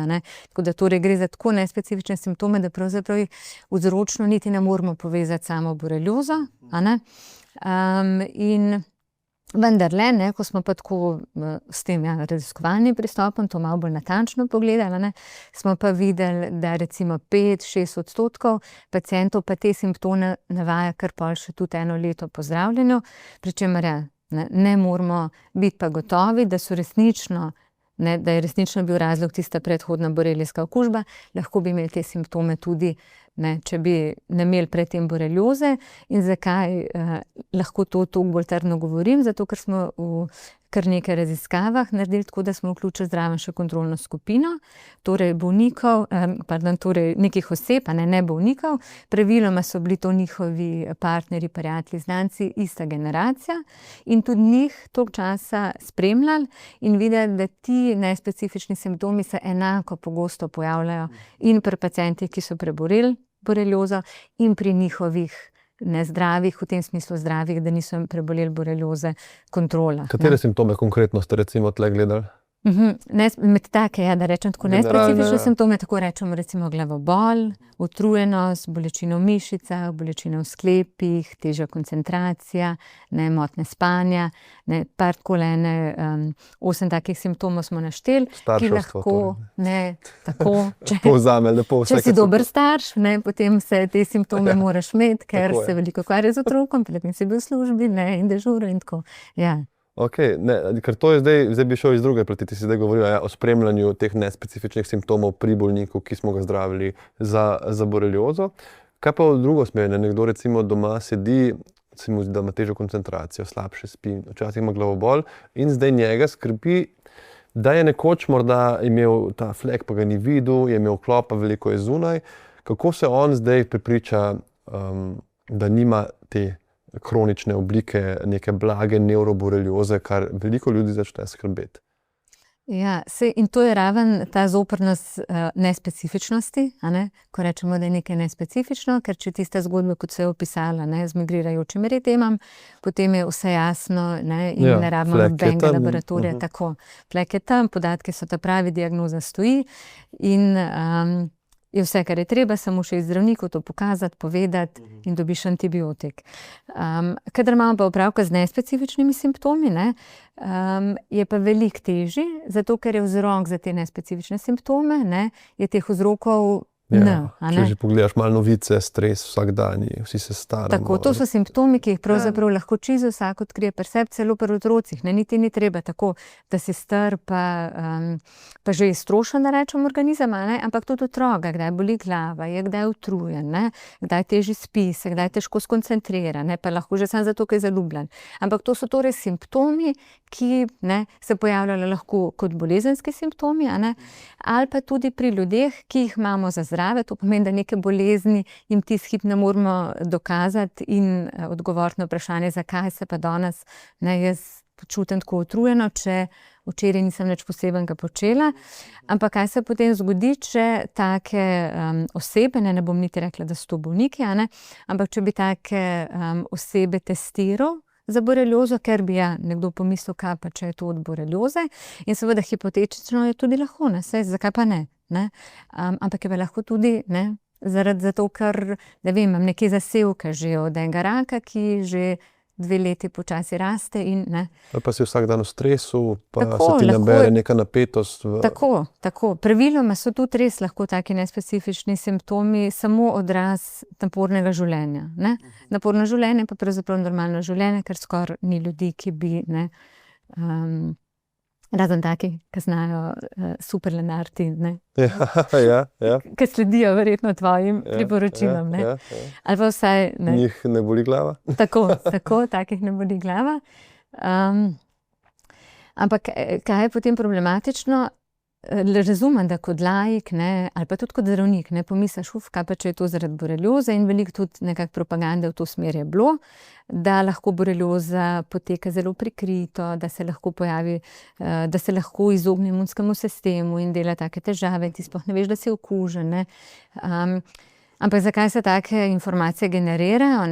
Speaker 2: Tako da torej gre za tako nespecifične simptome, da pravzaprav jih vzročno niti ne moramo povezati samo boreliozo, in vendarle, ko smo pa tako s tem raziskovalnim pristopom to malo bolj natančno pogledali, smo pa videli, da recimo 5-6% pacientov pa te simptome navaja kar pol še tudi 1 leto po zdravljenju, pri čemer ne moramo biti pa gotovi, da so resnično, da je resnično bil razlog tista predhodna borelijska okužba, lahko bi imeli te simptome tudi, če bi ne imeli predtem borelioze. In zakaj lahko to toliko bolj trdno govorim? Zato, ker smo v kar nekaj raziskavah naredili tako, da smo vključili zraven še kontrolno skupino, torej bolnikov, torej nekih oseb, ne bolnikov, praviloma so bili to njihovi partnerji, prijatelji, znanci, ista generacija, in tudi njih toliko časa spremljali in videli, da ti nespecifični simptomi se enako pogosto pojavljajo in pri pacientih, ki so preboleli boreliozo, in pri njihovih nezdravih, v tem smislu zdravih, da niso preboleli borelioze, kontrola.
Speaker 3: Katere simptome konkretno ste recimo tle gledali?
Speaker 2: Med take, da rečem tako nespecifične simptome, tako rečemo recimo glavobol, utrujenost, bolečina v mišicah, bolečina v sklepih, težja koncentracija, motnje spanja, par takole 8 takih simptomov smo našteli, ki lahko, tako, če si dober starš, potem se te simptome moraš imeti, ker se veliko ukvarja z otrokom, predtem si bil v službi, in dežuril in tako,
Speaker 3: Ok, ker to je zdaj bi šel iz druge plati, ti si zdaj govorila o spremljanju teh nespecifičnih simptomov pri bolniku, ki smo ga zdravili za boreliozo. Kaj pa v drugo smer, nekdo recimo doma sedi, se mu zdi, da ima težjo koncentracijo, slabše spi, včasih ima glavobol in zdaj njega skrbi, da je nekoč morda imel ta flek, pa ga ni videl, je imel klopa, veliko je zunaj. Kako se on zdaj prepriča, da nima te kronične oblike neke blage nevroborelioze, kar veliko ljudi začne skrbeti?
Speaker 2: Ja, in to je raven ta zoprnost nespecifičnosti, ko rečemo, da je nekaj nespecifično, ker če tiste zgodbe, kot se je opisala, z migrirajočim eridemom, potem je vse jasno in ne rabimo nobenega laboratorija. Tako, flek je tam, podatki so ta pravi, diagnoza stoji in je vse, kar je treba, samo še iz zdravnikov to pokazati, povedati in dobiš antibiotik. Kadar imamo pa opravka z nespecifičnimi simptomi, je pa veliko težji, zato ker je vzrok za te nespecifične simptome, je teh vzrokov
Speaker 3: če že pogledaš malo novice, stres vsak dan, vsi se staramo.
Speaker 2: Tako, to so simptomi, ki jih pravzaprav lahko čisto vsak odkrije pri sebi, celo pri otrocih. Niti ni treba tako, da si star pa že iztrošen, da rečem, organizem, ampak tudi otroka, kdaj boli glava, je kdaj utrujen, kdaj težje spi, se kdaj težko skoncentrira, pa lahko že samo zato, ker je zaljubljen. Ampak to so torej simptomi, ki se pojavljajo lahko kot bolezenski simptomi, ali pa tudi pri ljudeh, ki jih imamo za zdrave, to pomeni, da neke bolezni jim tisti hip ne moramo dokazati in odgovoriti na vprašanje, zakaj se pa danes jaz počutim tako utrujeno, če včeraj nisem nič posebenega počela. Ampak kaj se potem zgodi, če take osebe, ne bom niti rekla, da so to bolniki, ampak če bi take osebe testiral za boreliozo, ker bi nekdo pomislil, kaj pa če je to od borelioze, in seveda hipotetično je tudi lahko, zakaj pa ne? Ampak je pa lahko tudi zato, ker imam neke zasevke že od enega raka, ki že 2 leti počasi raste in
Speaker 3: Pa si vsak dan v stresu, pa tako, se ti nabere neka napetost.
Speaker 2: Tako. Praviloma so tudi res lahko taki nespecifični simptomi samo odraz napornega življenja. Naporno življenje pa pravzaprav normalno življenje, ker skoraj ni ljudi, ki bi razen taki, ki znajo super lenarti, ki sledijo verjetno tvojim priporočilom. Ali pa vsaj
Speaker 3: njih ne boli glava.
Speaker 2: Tako, takih ne boli glava. Ampak kaj je potem problematično? Razumem, da kot laik, ali pa tudi kot zdravnik, pomisliš, kaj pa če je to zaradi borelioze, in veliko tudi nekak propagande v to smer je bilo, da lahko borelioza poteka zelo prikrito, da se lahko pojavi, da se lahko izogne imunskemu sistemu in dela take težave, ti sploh ne veš, da si okužen. Ampak zakaj se take informacije generirajo?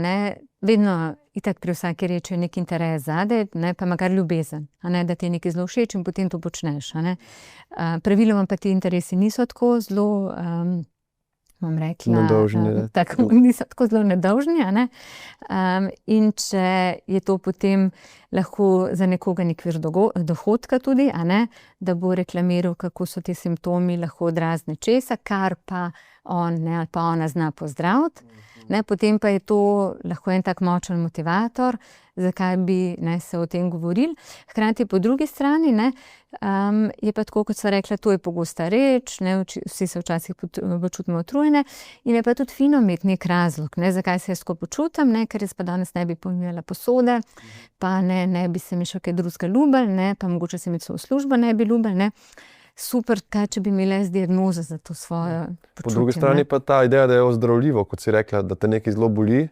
Speaker 2: Vedno itak pri vsaki reči je nek interes zadaj, pa makar ljubezen, da ti je nekaj zelo všeč in potem to počneš. Praviloma pa ti interesi niso tako zelo, bom rekla,
Speaker 3: nedolžni.
Speaker 2: Niso tako zelo nedolžni. In če je to potem lahko za nekoga nek vir dohodka tudi, da bo reklamiral, kako so ti simptomi lahko odraz nečesa, kar pa on ali pa ona zna pozdraviti. Potem pa je to lahko en tak močen motivator, zakaj bi se o tem govorili. Hkrati po drugi strani je pa tako, kot sva rekla, to je pogosta reč, vsi se včasih počutimo utrujene in je pa tudi fino imeti nek razlog, zakaj se jaz tako počutim, ker jaz pa danes ne bi pomivala posode, pa ne bi se mi še kaj drugega ljubili, pa mogoče se mi celo služba ne bi ljubili. Super, kaj če bi imela z diagnozo za to svojo počutje.
Speaker 3: Po drugi strani pa ta ideja, da je ozdravljivo, kot si rekla, da te nekaj zelo boli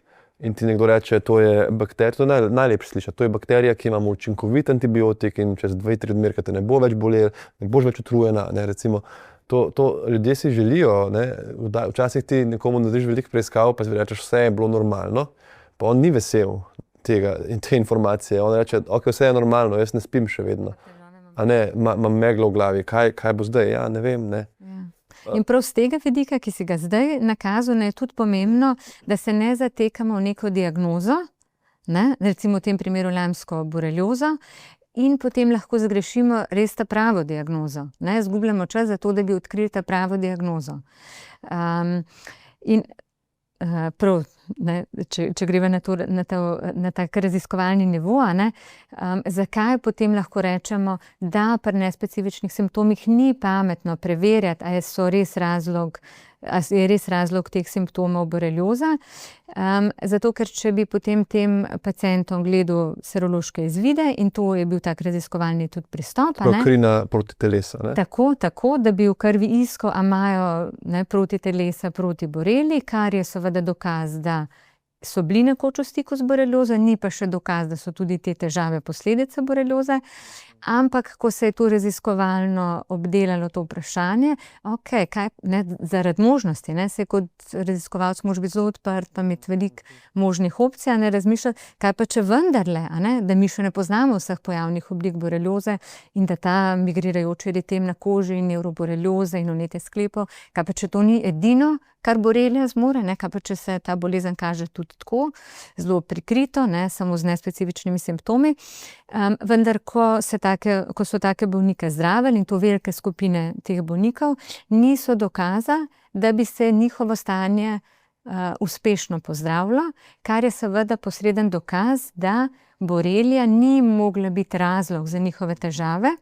Speaker 3: in ti nekdo reče, to je bakterija, to je najlepše slišati, to je bakterija, ki ima učinkovit antibiotik in čez 2-3 odmerke te ne bo več bolel, ne boš več utrujena, recimo. To ljudje si želijo, včasih ti nekomu narediš veliko preiskav, pa si rečeš, vse je bilo normalno, pa on ni vesel tega in te informacije, on reče, ok, vse je normalno, jaz ne spim še vedno. Imam meglo v glavi, kaj bo zdaj? Ne vem,
Speaker 2: In prav z tega vidika, ki si ga zdaj nakazal, je tudi pomembno, da se ne zatekamo v neko diagnozo, recimo v tem primeru lamsko boreliozo, in potem lahko zagrešimo res ta pravo diagnozo. Zgubljamo čas za to, da bi odkrili ta pravo diagnozo. In prav, če greva na tak raziskovalni nivo, zakaj potem lahko rečemo, da pri nespecifičnih simptomih ni pametno preverjati, ali so res razlog je res razlog teh simptomov borelioza. Zato, ker če bi potem tem pacientom gledal serološke izvide, in to je bil tak raziskovalni tudi pristop.
Speaker 3: Krina proti telesa. Ne?
Speaker 2: Tako, da bi v krvi iskal, a imajo proti telesa, proti boreli, kar je seveda dokaz, da so bili nekoč v stiku z boreliozo, ni pa še dokaz, da so tudi te težave posledice borelioze. Ampak, ko se je to raziskovalno obdelalo to vprašanje, zaradi možnosti, se kot raziskovalec moraš biti zelo odprt, pa imeti veliko možnih opcij, razmišljati, kaj pa če vendarle, da mi še ne poznamo vseh pojavnih oblik borelioze in da ta migrirajoči eritem na koži in nevroborelioze in vnetje sklepov, kaj pa če to ni edino, kar borelija zmore, kaj pa če se ta bolezen kaže tudi tako, zelo prikrito, samo z nespecifičnimi simptomi. Vendar, ko so take bolnike zdravili, in to velike skupine teh bolnikov, niso dokaza, da bi se njihovo stanje uspešno pozdravilo, kar je seveda posreden dokaz, da borelija ni mogla biti razlog za njihove težave.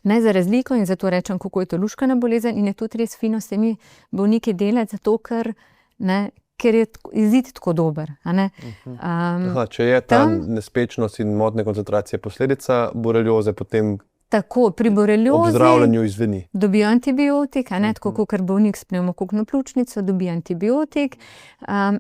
Speaker 2: Za razliko, in zato rečem, kako je to luškana bolezen, in je tudi res fino s temi bolniki delati, zato ker je izid tako dober.
Speaker 3: Če je ta nespečnost in motnje koncentracije posledica borelioze, potem
Speaker 2: tako, pri boreliozi
Speaker 3: ob zdravljenju izveni.
Speaker 2: Dobijo antibiotik, tako kot bolnik s pnevmokokno pljučnico, dobi antibiotik.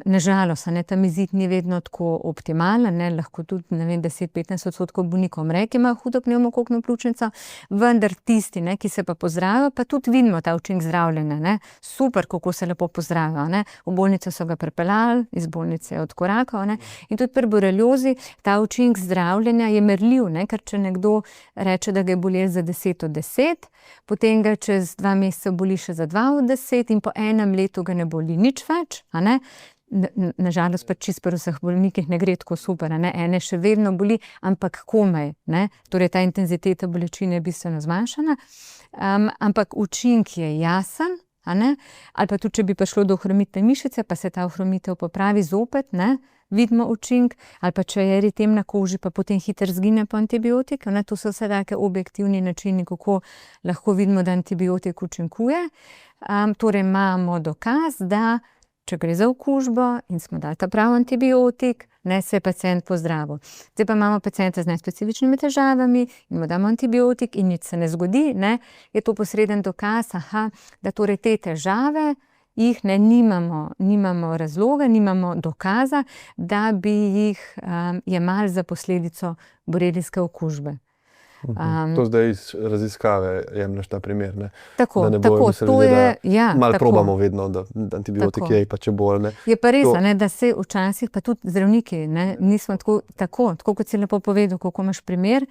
Speaker 2: Nažalost, tam izid ni vedno tako optimalen, lahko tudi 10-15% bolnikov umre, ki imajo hudo pnevmokokno pljučnico, vendar tisti, ki se pa pozdravijo, pa tudi vidimo ta učinek zdravljenja. Super, kako se lepo pozdravijo. V bolnico so ga prepeljali, iz bolnice je odkorakal. In tudi pri boreliozi ta učinek zdravljenja je merljiv, ker če nekdo reče, da ga je bolel za 10 od 10, potem ga čez 2 meseca boli še za 2 od 10 in po enem letu ga ne boli nič več. Nažalost pa čisto pri vseh bolnikih ne gre tako super. Ene še vedno boli, ampak komaj. Torej ta intenziteta bolečine je bistveno zmanjšana. Ampak učinek je jasen. Ali pa tudi, če bi prišlo do ohromitve mišice, pa se ta ohromitev popravi zopet, vidimo učinek, ali pa če je eritem na koži, pa potem hitro izgine po antibiotik. To so vse take objektivni načini, kako lahko vidimo, da antibiotik učinkuje. Torej imamo dokaz, da če gre za okužbo in smo dali ta pravi antibiotik, se je pacient pozdravil. Zdaj pa imamo pacienta z nespecifičnimi težavami in mu damo antibiotik in nič se ne zgodi, je to posreden dokaz, da torej te težave jih nimamo razloga, nimamo dokaza, da bi jih jemali za posledico borelijske okužbe.
Speaker 3: To zdaj iz raziskave jemlješ ta primer,
Speaker 2: Tako,
Speaker 3: da ne bojo mislili, da malo
Speaker 2: tako.
Speaker 3: probamo vedno, da antibiotik je, pa če bolj.
Speaker 2: Je pa res, da se včasih, pa tudi zdravniki, nismo tako, kot si lepo povedal, kako imaš primer,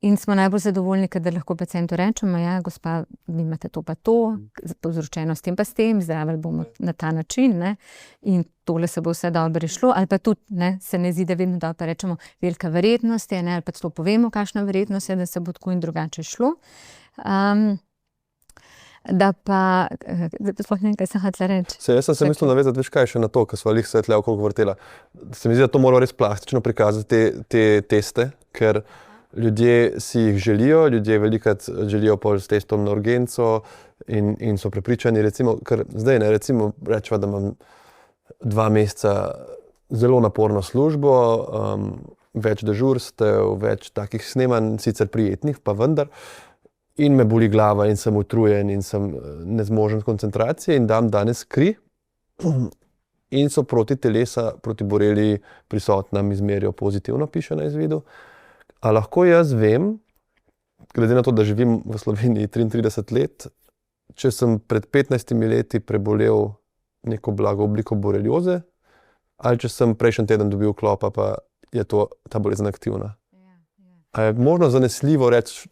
Speaker 2: in smo najbolj zadovoljni, da lahko pacientu rečemo, gospa, vi imate to pa to, povzročeno s tem, zdravili bomo na ta način, in tole se bo vse dobro šlo, ali pa tudi se ne zdi, da vedno dobro pa rečemo, velika verjetnost je, ali pa celo povemo, kakšna verjetnost je, da se bo tako in drugače šlo. Da pa, sploh ne vem, kaj sem hotela reči.
Speaker 3: Jaz sem se mislil navezati, veš kaj, še na to, ko sva lih se tle okrog vrtela. Se mi zdi, da to mora res plastično prikazati te teste, ker ljudje si jih želijo, ljudje velikrat želijo pol s testom na urgenco in so prepričani, recimo, ker zdaj recimo rečeva, da imam 2 meseca zelo naporno službo, več dežurstev, več takih snemanj, sicer prijetnih, pa vendar, in me boli glava in sem utrujen in sem nezmožen koncentracije in dam danes kri in so proti telesa, proti boreliji prisotna, mi izmerijo pozitivno, piše na izvidu. A lahko jaz vem, glede na to, da živim v Sloveniji 33 let, če sem pred 15 leti prebolel neko blago obliko borelioze, ali če sem prejšnji teden dobil klopa, pa je ta bolezen aktivna. A je možno zanesljivo reči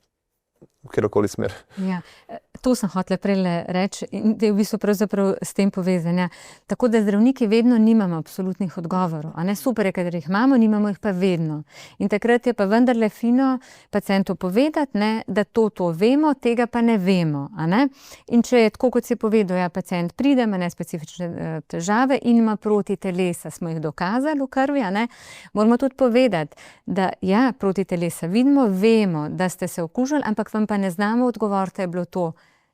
Speaker 3: v kjerokoli smer?
Speaker 2: To sem hotela prej reči in da je v bistvu pravzaprav s tem povezanja. Tako da zdravniki vedno nimamo absolutnih odgovorov. Super je, kadar jih imamo, nimamo jih pa vedno. In takrat je pa vendarle fino pacientu povedati, da to vemo, tega pa ne vemo. In če je tako, kot si povedal, pacient pride, ima nespecifične težave in ima proti telesa, smo jih dokazali v krvi, moramo tudi povedati, da proti telesa vidimo, vemo, da ste se okužili, ampak vam pa ne znamo odgovoriti, da je bilo to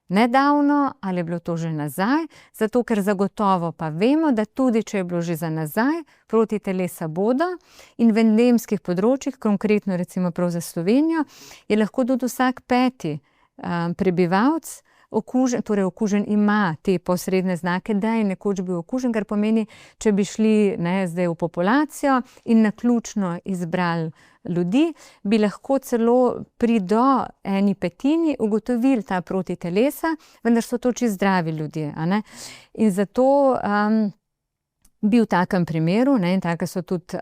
Speaker 2: nedavno ali je bilo to že nazaj, zato ker zagotovo pa vemo, da tudi če je bilo že za nazaj, protitelesa bodo in v endemskih področjih, konkretno recimo prav za Slovenijo, je lahko tudi vsak 5. Prebivalec okužen, torej okužen ima te posredne znake, da je nekoč bil okužen, kar pomeni, če bi šli zdaj v populacijo in naključno izbrali ljudi, bi lahko celo pri do 1/5 ugotovili ta protitelesa, vendar so to čisto zdravi ljudje. In zato bi v takem primeru, in take so tudi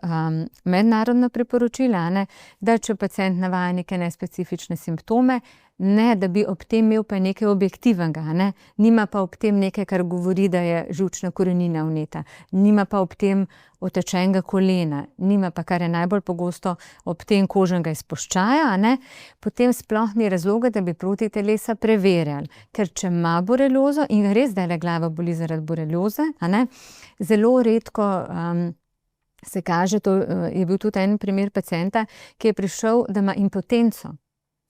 Speaker 2: mednarodna priporočila, da če pacient navaja neke nespecifične simptome, ne da bi ob tem imel pa nekaj objektivnega, nima pa ob tem nekaj, kar govori, da je živčna korenina vneta, nima pa ob tem otečenega kolena, nima pa, kar je najbolj pogosto, ob tem kožnega izpuščaja, potem sploh ni razloga, da bi protitelesa preverjali. Ker če ima boreliozo in res, da je glava boli zaradi borelioze, zelo redko se kaže, to je bil tudi en primer pacienta, ki je prišel, da ima impotenco.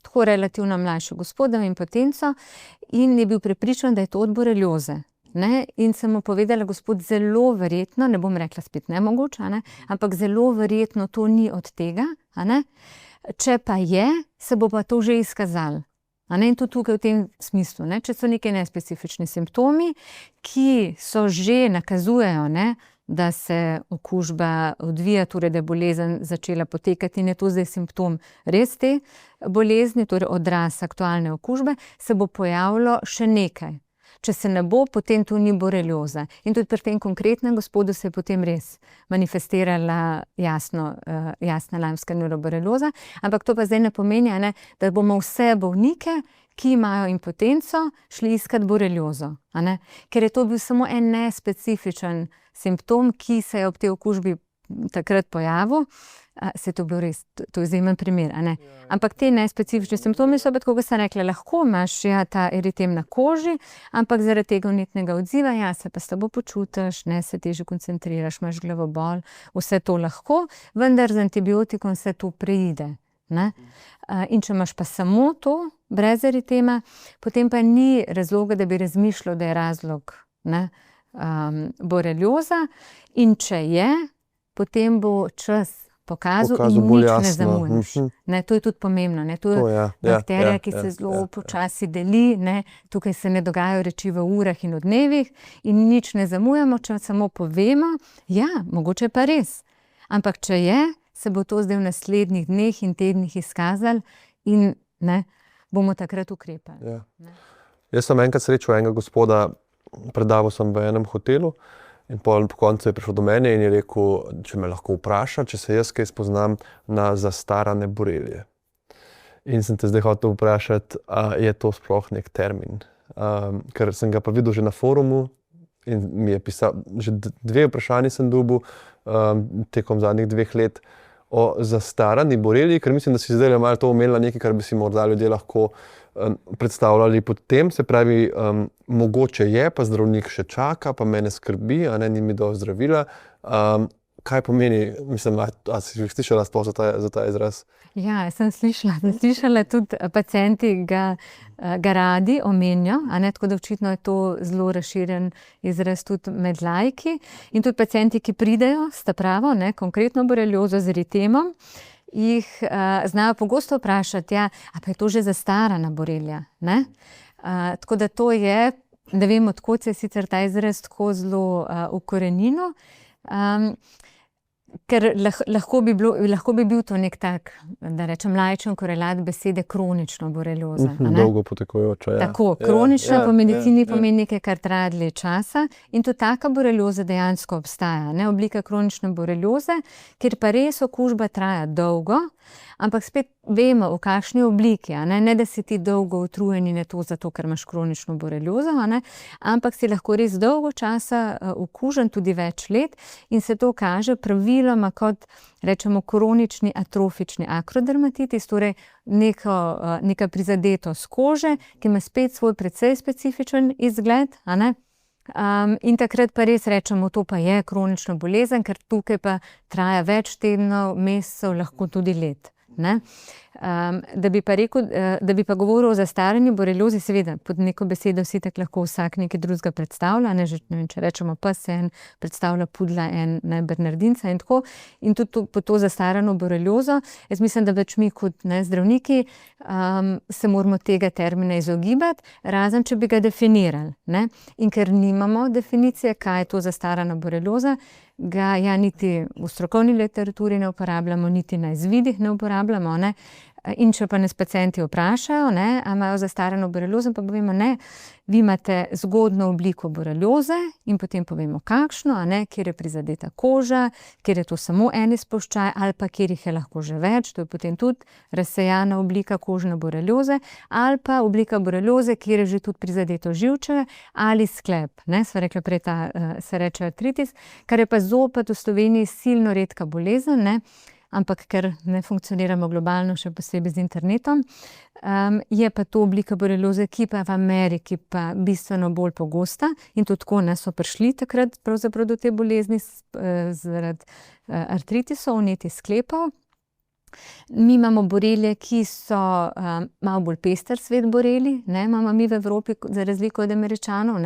Speaker 2: Tako relativno mlajši gospod, da ima impotenco in je bil prepričan, da je to od borelioze. In sem mu povedala, gospod, zelo verjetno, ne bom rekla spet nemogoče, ampak zelo verjetno to ni od tega, če pa je, se bo pa to že izkazalo. In to tukaj v tem smislu, če so neki nespecifični simptomi, ki so že nakazujejo, da se okužba odvija, torej da je bolezen začela potekati in je to zdaj simptom res te bolezni, torej odraz aktualne okužbe, se bo pojavilo še nekaj. Če se ne bo, potem to ni borelioza. In tudi pri tem konkretnem gospodu se je potem res manifestirala jasna lamska neuroborelioza, ampak to pa zdaj ne pomeni, da bomo vse bolnike, ki imajo impotenco, šli iskat boreliozo. Ker je to bil samo en nespecifičen simptom, ki se je ob tej okužbi takrat pojavil, se je to bil res, to je izjemen primer, Ampak te nespecifični simptomi so, kot sem rekla, lahko imaš ta eritem na koži, ampak zaradi tega vnetnega odziva, se pa s tabo počutiš, se težje koncentriraš, imaš glavobol, vse to lahko, vendar z antibiotikom se to preide. In če imaš pa samo to, brez eritema, potem pa ni razloga, da bi razmišljal, da je razlog borelioza, in če je, potem bo čas pokazal in nič ne zamujaš. To je tudi pomembno. To je bakterija, ki se zelo počasi deli, tukaj se ne dogajajo reči v urah in v dnevih in nič ne zamujamo, če samo povemo, mogoče pa res. Ampak če je, se bo to zdaj v naslednjih dneh in tednih izkazalo in bomo takrat ukrepali.
Speaker 3: Jaz sem enkrat srečal enega gospoda, predaval sem v enem hotelu in po koncu je prišel do mene in je rekel, če me lahko vpraša, če se jaz kaj spoznam na zastarane borelije. In sem te zdaj hotel vprašati, je to sploh nek termin? Ker sem ga pa videl že na forumu in mi je pisal, že 2 vprašanji sem dobil tekom zadnjih 2 let o zastarani boreliji, ker mislim, da si zdaj malo to omenila nekaj, kar bi si morda ljudje lahko predstavljali pod tem, se pravi, mogoče je, pa zdravnik še čaka, pa mene skrbi, ni mi dovolj zdravila. Kaj pomeni, mislim, a si že slišala sploh za ta izraz?
Speaker 2: Ja, sem slišala tudi pacienti ga radi omenijo, tako da očitno je to zelo razširjen izraz tudi med laiki. In tudi pacienti, ki pridejo s ta-pravo, konkretno boreliozo z eritemom, jih znajo pogosto vprašati, a pa je to že zastarana borelija. Tako da to je, ne vem, odkot se je sicer ta izraz tako zelo ukorenilo, ker lahko bi bil to nek tak, da rečem, laičen korelat besede kronično borelioza.
Speaker 3: Dolgo potekajoča,
Speaker 2: Tako, kronična po medicini pomeni nekaj, kar traja dlje časa in tudi taka borelioza dejansko obstaja, oblika kronične borelioze, kjer pa res okužba traja dolgo, ampak spet vemo, v kakšni obliki, ne da si ti dolgo utrujen in je to zato, ker imaš kronično boreliozo, ampak si lahko res dolgo časa okužen, tudi več let, in se to kaže praviloma kot, rečemo, kronični atrofični akrodermatitis, torej neka prizadetost kože, ki ima spet svoj precej specifičen izgled, in takrat pa res rečemo, to pa je kronična bolezen, ker tukaj pa traja več tednov, mesecev, lahko tudi let. Ne? Da bi pa govoril o zastaranju borelioze, seveda, pod neko besedo si tak lahko vsak nekaj drugega predstavlja, ne vem, če rečemo pes, en predstavlja pudla, en bernardinca in tako. In tudi po to zastarano boreliozo, jaz mislim, da pač mi kot zdravniki se moramo tega termina izogibati, razen če bi ga definirali. Ne? In ker nimamo definicije, kaj je to zastarana borelioza, ga niti v strokovni literaturi ne uporabljamo, niti na izvidih ne uporabljamo. Ne? In če pa nas pacienti vprašajo, ali imajo zastarano boreliozo, pa povemo, ne, vi imate zgodno obliko borelioze in potem povemo, kakšno, kjer je prizadeta koža, kjer je to samo en izpuščaj ali pa kjer jih je lahko že več, to je potem tudi razsejana oblika kožne borelioze ali pa oblika borelioze, kjer je že tudi prizadeto živčevje ali sklep. Sva rekla prej, se reče artritis, kar je pa zopet v Sloveniji silno redka bolezen, ampak ker ne funkcioniramo globalno, še posebej z internetom, je pa to oblika borelioze, ki pa v Ameriki pa bistveno bolj pogosta in tudi tako so prišli takrat pravzaprav do te bolezni zaradi artritisov, vnetij sklepov. Mi imamo borelije, ki so malo bolj pester svet borelij, imamo mi v Evropi, za razliko od Američanov,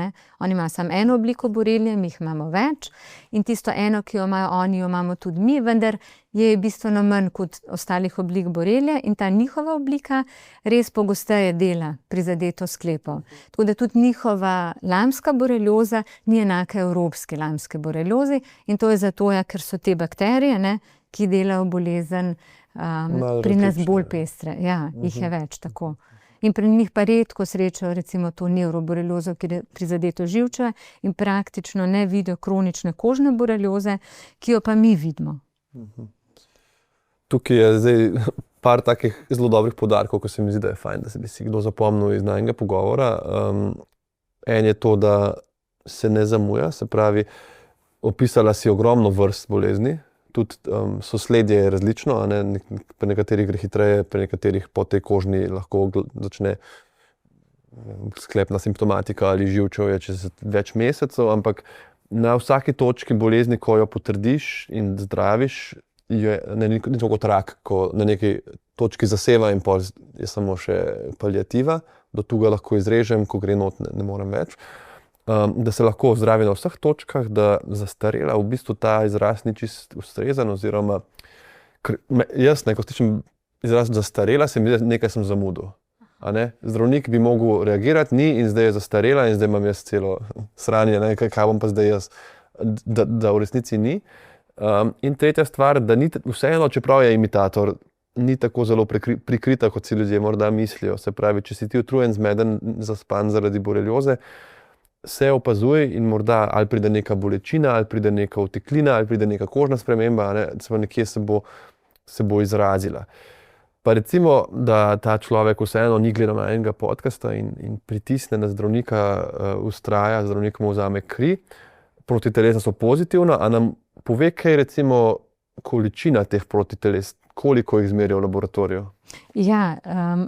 Speaker 2: oni imajo samo eno obliko borelije, mi jih imamo več in tisto eno, ki jo imajo oni, jo imamo tudi mi, vendar je bistveno manj kot ostalih oblik borelije in ta njihova oblika res pogosteje dela prizadeto sklepov. Tako da tudi njihova lamska borelioza ni enaka evropski lamske boreliozi in to je zato, ker so te bakterije, ki delajo bolezen pri nas bolj pestre. Ja, jih je več tako. In pri njih pa redko srečajo recimo to nevroboreliozo, kjer je prizadeto živčevje in praktično ne vidijo kronične kožne borelioze, ki jo pa mi vidimo.
Speaker 3: Tukaj je zdaj par takih zelo dobrih poudarkov, ko se mi zdi, da je fajn, da bi si kdo zapomnil iz najnega pogovora. En je to, da se ne zamuja, se pravi, opisala si ogromno vrst bolezni, tudi sosledje je različno, pri nekaterih gre hitreje, pri nekaterih po tej kožni lahko začne sklepna simptomatika ali živčevje čez več mesecev, ampak na vsaki točki bolezni, ko jo potrdiš in zdraviš, ni tako kot rak, ko na neki točki zaseva in pol je samo še paliativa, do tu ga lahko izrežem, ko gre not, ne morem več. Da se lahko zdravi na vseh točkah, da zastarela, v bistvu ta izraz ni čist ustrezen, oziroma jaz, ko slišim izraz zastarela, se mi zdi, nekaj sem zamudil. Zdravnik bi mogel reagirati, ni in zdaj je zastarela in zdaj imam jaz celo sranje, kaj bom pa zdaj jaz, da v resnici ni. In tretja stvar, da ni vseeno, čeprav je imitator, ni tako zelo prikrita, kot si ljudje morda mislijo. Se pravi, če si ti utrujen, zmeden, zaspan zaradi borelioze, se opazuje in morda ali pride neka bolečina, ali pride neka oteklina, ali pride neka kožna sprememba, nekje se bo izrazila. Pa recimo, da ta človek vseeno ni gledal na enega podcasta in pritisne na zdravnika, vztraja, zdravnik mu vzame kri, protitelesa so pozitivna, a nam pove, kaj recimo količina teh protiteles, koliko jih izmerijo v laboratoriju?
Speaker 2: Ja,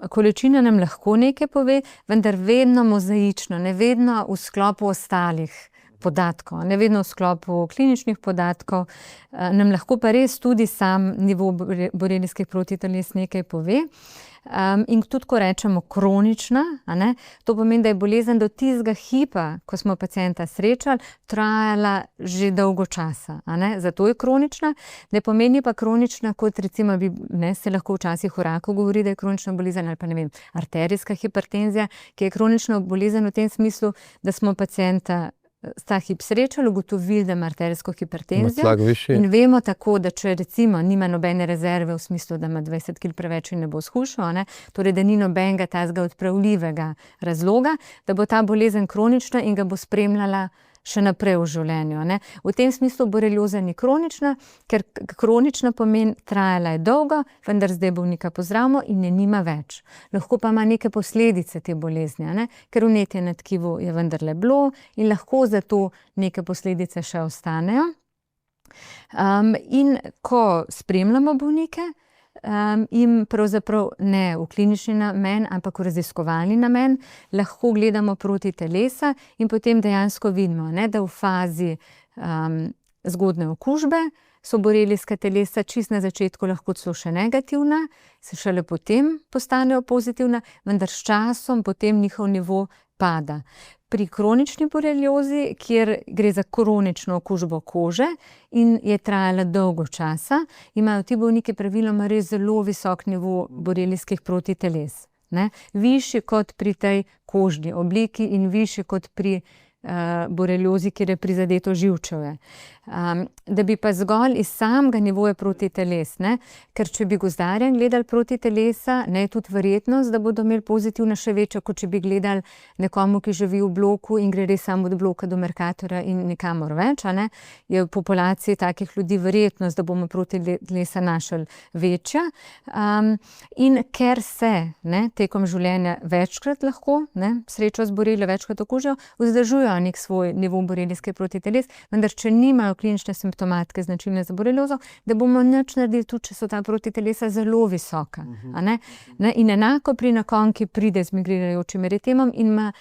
Speaker 2: količina nam lahko nekaj pove, vendar vedno mozaično, ne vedno v sklopu ostalih podatkov, ne vedno v sklopu kliničnih podatkov. Nam lahko pa res tudi sam nivo borelijskih protiteles nekaj pove. In tudi, ko rečemo kronična, to pomeni, da je bolezen do tistega hipa, ko smo pacienta srečali, trajala že dolgo časa. Zato je kronična. Ne pomeni pa kronična, kot recimo se lahko včasih o raku govori, da je kronična bolezen, ali pa arterijska hipertenzija, ki je kronična bolezen v tem smislu, da smo pacienta ta hip srečali, ugotovili, da ima arterijsko hipertenzijo in vemo tako, da če recimo nima nobene rezerve v smislu, da ima 20 kg preveč in ne bo skušal, torej da ni nobenega tazga odpravljivega razloga, da bo ta bolezen kronična in ga bo spremljala še naprej v življenju. V tem smislu borelioza ni kronična, ker kronična pomeni trajala je dolgo, vendar zdaj bolnika pozdravimo in je nima več. Lahko pa ima neke posledice te bolezni, ker vnetje na tkivu je vendarle bilo in lahko zato neke posledice še ostanejo. In ko spremljamo bolnike, in pravzaprav ne v klinični namen, ampak v raziskovalni namen, lahko gledamo protitelesa in potem dejansko vidimo, da v fazi zgodne okužbe so borelijska telesa čisto na začetku lahko celo še negativna, se šele potem postanejo pozitivna, vendar s časom potem njihov nivo pada. Pri kronični boreliozi, kjer gre za kronično okužbo kože in je trajala dolgo časa, imajo ti bolniki praviloma res zelo visok nivo borelijskih protiteles. Višji kot pri tej kožni obliki in višji kot pri boreliozi, kjer je prizadeto živčevje. Da bi pa zgolj iz samega nivoja protiteles, ker če bi gozdarjem gledali protitelesa, je tudi verjetnost, da bodo imeli pozitivna še večja, kot če bi gledali nekomu, ki živi v bloku in gre res samo od bloka do Mercatorja in nikamor več, je v populaciji takih ljudi verjetnost, da bomo protitelesa našli večja. In ker se tekom življenja večkrat lahko, srečo z borelio večkrat okužijo, vzdržujejo nek svoj nivo borelijske protiteles, vendar če nimajo klinične simptomatike značilne za boreliozo, da bomo nič naredili tudi, če so ta protitelesa zelo visoka. In enako pri nekom, ki pride z migrirajočim eritemom in ima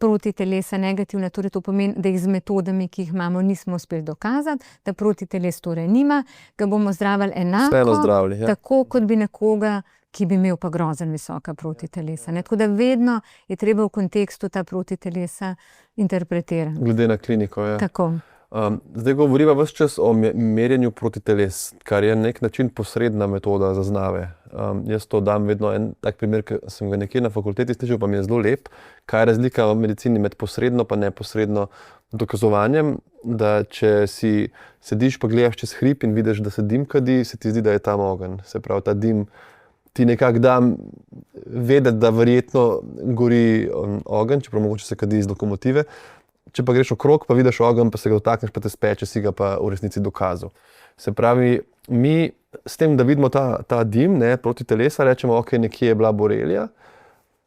Speaker 2: protitelesa negativna, torej to pomeni, da jih z metodami, ki jih imamo, nismo uspeli dokazati, da protiteles torej nima, ga bomo zdravili enako, tako kot bi nekoga, ki bi imel pa grozen visoka protitelesa. Tako da vedno je treba v kontekstu ta protitelesa interpretirati.
Speaker 3: Glede na kliniko, ja.
Speaker 2: Tako.
Speaker 3: Zdaj govoriva ves čas o merjenju protiteles, kar je nek način posredna metoda zaznave. Jaz to dam vedno en tak primer, ki sem ga nekje na fakulteti slišal, pa mi je zelo lep, kaj je razlika v medicini med posredno pa neposredno dokazovanjem, da če si sediš pa gledaš čez hrib in vidiš, da se dim kadi, se ti zdi, da je tam ogenj. Se pravi, ta dim ti nekako da vedeti, da verjetno gori ogenj, čeprav mogoče se kadi iz lokomotive. Če pa greš okrog, pa vidiš ogenj, pa se ga dotakneš, pa te speče, si ga pa v resnici dokazal. Se pravi, mi s tem, da vidimo ta dim proti telesa, rečemo, ok, nekje je bila borelija,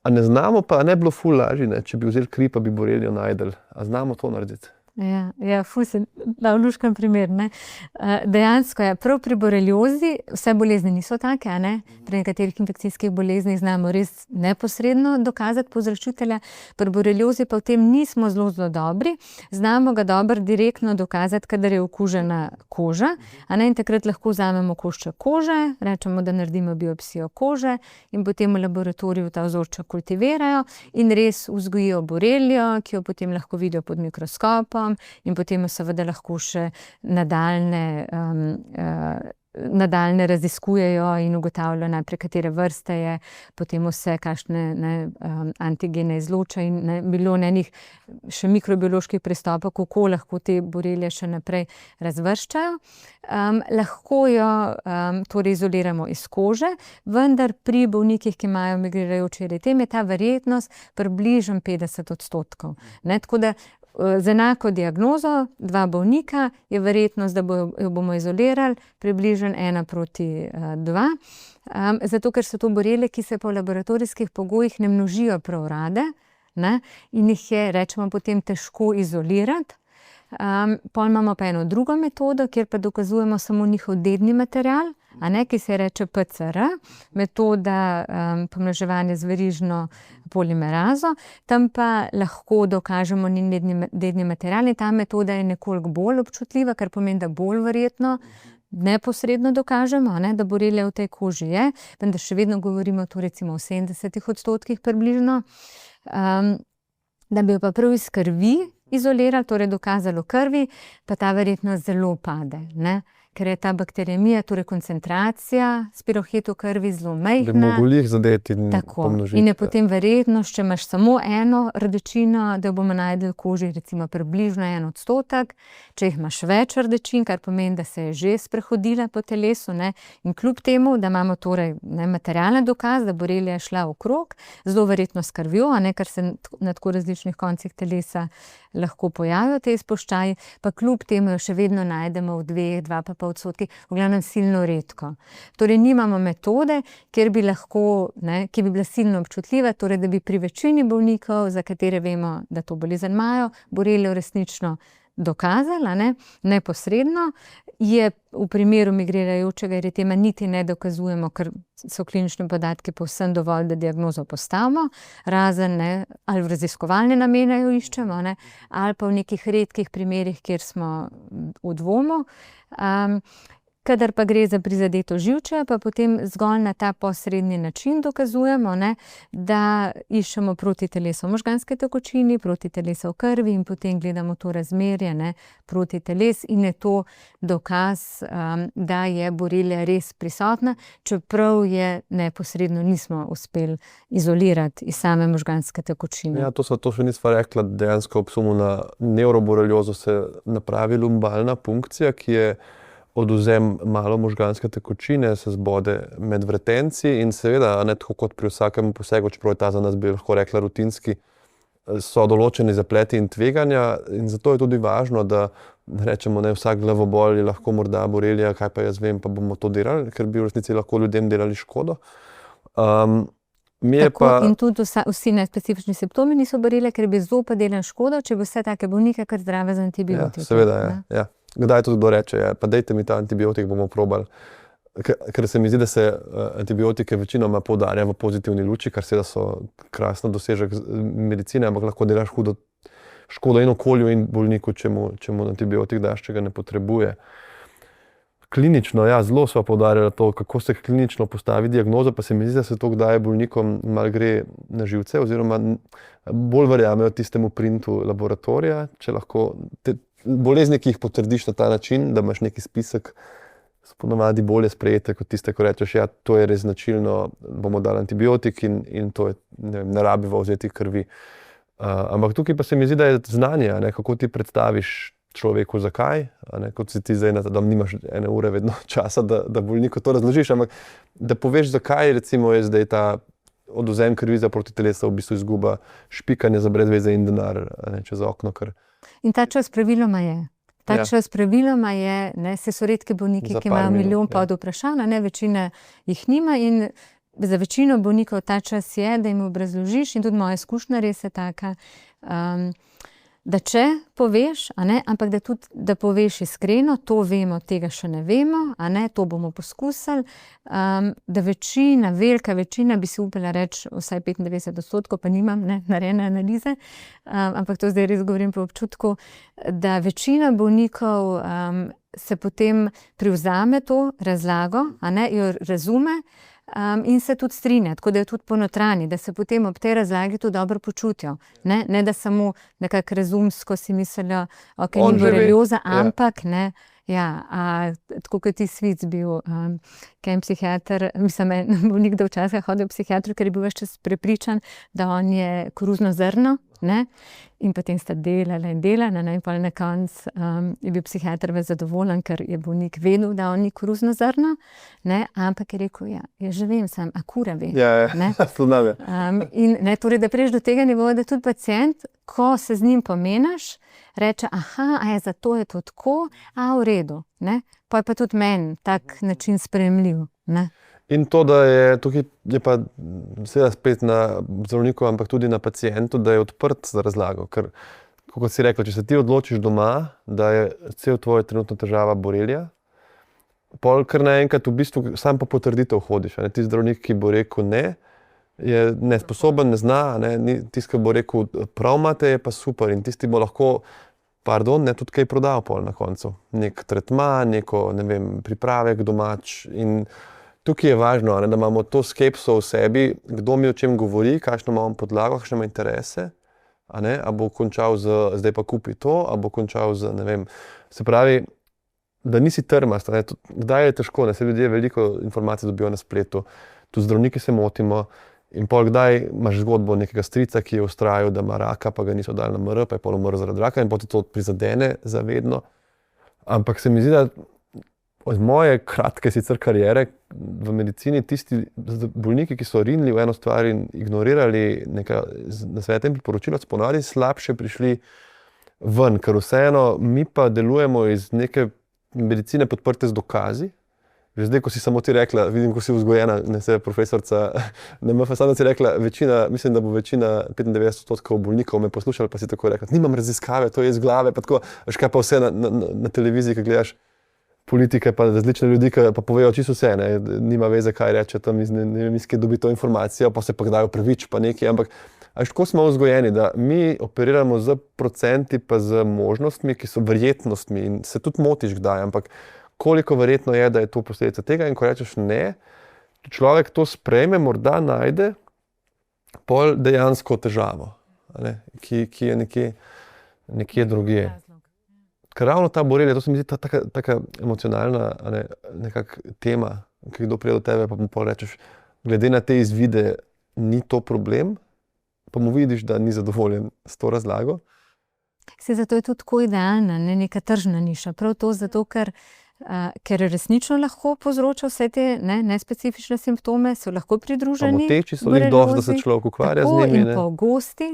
Speaker 3: a ne znamo pa, ne bilo ful lažje, če bi vzeli kri, pa bi borelijo najdel. A znamo to narediti?
Speaker 2: Ja, ful se da v luškem primer. Dejansko je, prav pri boreliozi vse bolezni niso take, pri nekaterih infekcijskih boleznih znamo res neposredno dokazati povzročitelja, pri boreliozi pa v tem nismo zelo dobri, znamo ga dobro direktno dokazati, kadar je okužena koža, in takrat lahko vzamemo košček kože, rečemo, da naredimo biopsijo kože in potem v laboratoriju ta vzorček kultivirajo in res vzgojijo borelijo, ki jo potem lahko vidijo pod mikroskopom, in potem seveda lahko še nadaljne raziskujejo in ugotavljajo najprej, katere vrste je, potem vse, kakšne antigene izloča in bilo enih še mikrobioloških pristopov, kako lahko te borelije še naprej razvrščajo. Lahko jo torej izoliramo iz kože, vendar pri bolnikih, ki imajo migrirajoči eritem, je ta verjetnost približno 50%. Tako da z enako diagnozo, 2 bolnika, je verjetnost, da jo bomo izolirali, približno 1:2. Zato, ker so to borelije, ki se po laboratorijskih pogojih ne množijo prav rade, in jih je, rečemo, potem težko izolirati. Pol imamo pa eno drugo metodo, kjer pa dokazujemo samo njihov dedni material, ki se reče PCR, metoda pomnoževanja z verižno polimerazo, tam pa lahko dokažemo njen dedni material in ta metoda je nekoliko bolj občutljiva, kar pomeni, da bolj verjetno neposredno dokažemo, da borelija v tej koži je, vendar še vedno govorimo to recimo o 70% približno, da bi jo pa prav iz krvi izolirali, torej dokazalo krvi, pa ta verjetnost zelo pade, ker je ta bakteriemija, torej koncentracija spiroheta v krvi zelo majhna.
Speaker 3: Da mogo jih zadeti in pomnožiti.
Speaker 2: In je potem verjetnost, če imaš samo eno rdečino, da bomo našli v koži recimo približno 1%, če jih imaš več rdečin, kar pomeni, da se je že sprehodila po telesu, in kljub temu, da imamo torej materialni dokaz, da borelija je šla okrog, zelo verjetno s krvjo, ker se na tako različnih koncih telesa lahko pojavijo te izpuščaji, pa kljub temu jo še vedno najdemo v 2–2,5%, v glavnem silno redko. Torej nimamo metode, ki bi bila silno občutljiva, torej da bi pri večini bolnikov, za katere vemo, da to bolezen imajo, borelijo resnično dokazali, neposredno. Je v primeru migrirajočega eritema niti ne dokazujemo, ker so klinični podatki povsem dovolj, da diagnozo postavimo, razen ali v raziskovalne namene jo iščemo, ali pa v nekih redkih primerih, kjer smo v dvomu. Kadar pa gre za prizadeto živče, pa potem zgolj na ta posredni način dokazujemo, da iščemo proti telesu v možganski tekočini, proti telesu v krvi in potem gledamo to razmerje proti teles in je to dokaz, da je borelija res prisotna, čeprav je neposredno nismo uspeli izolirati iz same možganske tekočine.
Speaker 3: Ja, to še nisva rekla, dejansko ob sumu na nevroboreliozo se napravi lumbalna punkcija, ki je odvzem malo možganske tekočine, se zbode med vretenci in seveda, tako kot pri vsakem posegu, čeprav je ta za nas bi lahko rekla rutinski, so določeni zapleti in tveganja in zato je tudi važno, da rečemo, vsak glavobol je lahko morda borelija, kaj pa jaz vem, pa bomo to delali, ker bi v resnici lahko ljudem delali škodo.
Speaker 2: In tudi vsi nespecifični simptomi niso borelije, ker bi zopet delali škodo, če bi vse take bolnike kar zdrave z antibiotiki.
Speaker 3: Ja, seveda, ja. Kdaj to kdo reče, pa dajte mi ta antibiotik, bomo probali. Ker se mi zdi, da se antibiotike večinoma poudarja v pozitivni luči, kar seveda so krasno dosežek medicine, ampak lahko delaš hudo škodo in okolju in bolniku, če mu antibiotik daš, če ga ne potrebuje. Klinično, zelo sva poudarjala to, kako se klinično postavi diagnoza, pa se mi zdi, da se to kdaj bolnikom malo gre na živce, oziroma bolj verjamejo tistemu printu laboratorija, če lahko bolezni, ki jih potrdiš na ta način, da imaš neki spisek, so ponavadi bolje sprejete kot tiste, ko rečeš, to je res značilno, bomo dali antibiotik in to je, ne rabiva vzeti krvi. Ampak tukaj pa se mi zdi, da je znanje, kako ti predstaviš človeku zakaj, kot si ti zdaj, da nimaš 1 ure vedno časa, da bolniku to razložiš, ampak da poveš, zakaj recimo je zdaj ta odvzem krvi za proti telesa v bistvu izguba, špikanje za brez veze in denar čez okno, kar.
Speaker 2: In ta čas praviloma je. Čas praviloma je, se so redki bolniki, ki imajo milijon pod vprašanj, večina jih nima in za večino bolnikov ta čas je, da jim obrazložiš in tudi moja izkušnja res je taka, da če poveš, ampak da tudi, da poveš iskreno, to vemo, tega še ne vemo, to bomo poskusili, da večina, velika večina bi si upala reči, vsaj 95%, pa nimam narejene analize, ampak to zdaj res govorim po občutku, da večina bolnikov se potem privzame to razlago, jo razume, in se tudi strinja, tako da je tudi ponotranji, da se potem ob tej razlagi tudi dobro počutijo. Ne da samo nekako razumsko si mislijo, ni borelioza, ampak tako kot ti Svic bil, kaj je psihiater, mislim, bolnik, da včasih hodil v psihiatru, ker je bil ves čas prepričan, da on je koruzno zrno, in potem sta delala in pa na koncu je bil psihiater zadovoljen, ker je bolnik vedel, da on ni koruzno zrno, ampak je rekel, jaz že vem sam, a kura ve. In torej, da prejš do tega nivoja, da tudi pacient, ko se z njim pomenaš, reče, zato je to tako, v redu. Pa je pa tudi meni tak način sprejemljiv.
Speaker 3: In to, da je tukaj je pa seveda spet na zdravniku, ampak tudi na pacientu, da je odprt za razlago. Ker, kot si rekla, če se ti odločiš doma, da je cel tvoja trenutna težava borelija, pol kar naenkrat v bistvu sam po potrditev hodiš. Ti zdravnik, ki bo rekel ne, je nesposoben, ne zna, tisti, ki bo rekel prav imate, je pa super in tisti bo lahko, tudi kaj prodal pol na koncu. Nek tretma, neko, pripravek domač in tukaj je važno, da imamo to skepso v sebi, kdo mi o čem govori, kakšno imamo podlago, kakšne ima interese, a bo končal z zdaj pa kupi to, a bo končal z, se pravi, da nisi trmast, kdaj je težko, se ljudje veliko informacij dobijo na spletu, tu zdravniki se motimo in pol kdaj imaš zgodbo nekega strica, ki je vztrajal, da ima raka, pa ga niso dali na MR, pa je pol umrl zaradi raka in potem to prizadene zavedno, ampak se mi zdi, da od moje kratke sicer kariere v medicini tisti bolniki, ki so rinili v eno stvar in ignorirali neka nasvete in priporočila, so ponavadi slabše prišli ven, ker vseeno mi pa delujemo iz neke medicine podprte z dokazi, že zdaj, ko si samo ti rekla, vidim, ko si vzgojena, ne se profesorca na MFSA, si rekla, mislim, da bo večina, 95% bolnikov me poslušali, pa si tako rekla, nimam raziskave, to je iz glave, pa tako, veš kaj pa vse na televiziji, ko gledaš politike, pa različne ljudi, ki pa povejo čisto vse, ne, nima veze, kaj reče tam iz nemijske dobi to informacijo, pa se pa dajo pravič, pa nekaj, ampak tako smo vzgojeni, da mi operiramo z procenti, pa z možnostmi, ki so verjetnostmi in se tudi motiš kdaj, ampak koliko verjetno je, da je to posledica tega in ko rečeš ne, človek to sprejme, morda najde pol dejansko težavo, ne, ki je nekje drugje. Ker ravno ta borelija, to se mi zdi taka emocionalna nekak tema, ki kdo prije do tebe, pa mu pol rečeš, glede na te izvide ni to problem, pa mu vidiš, da ni zadovoljen s to razlago.
Speaker 2: Zato je tudi tako idealna, neka tržna niša. Prav to zato, ker resnično lahko povzroča vse te nespecifične simptome, so lahko pridruženi.
Speaker 3: Moteči so jih dosti, da se človek ukvarja z njimi.
Speaker 2: In pogosti.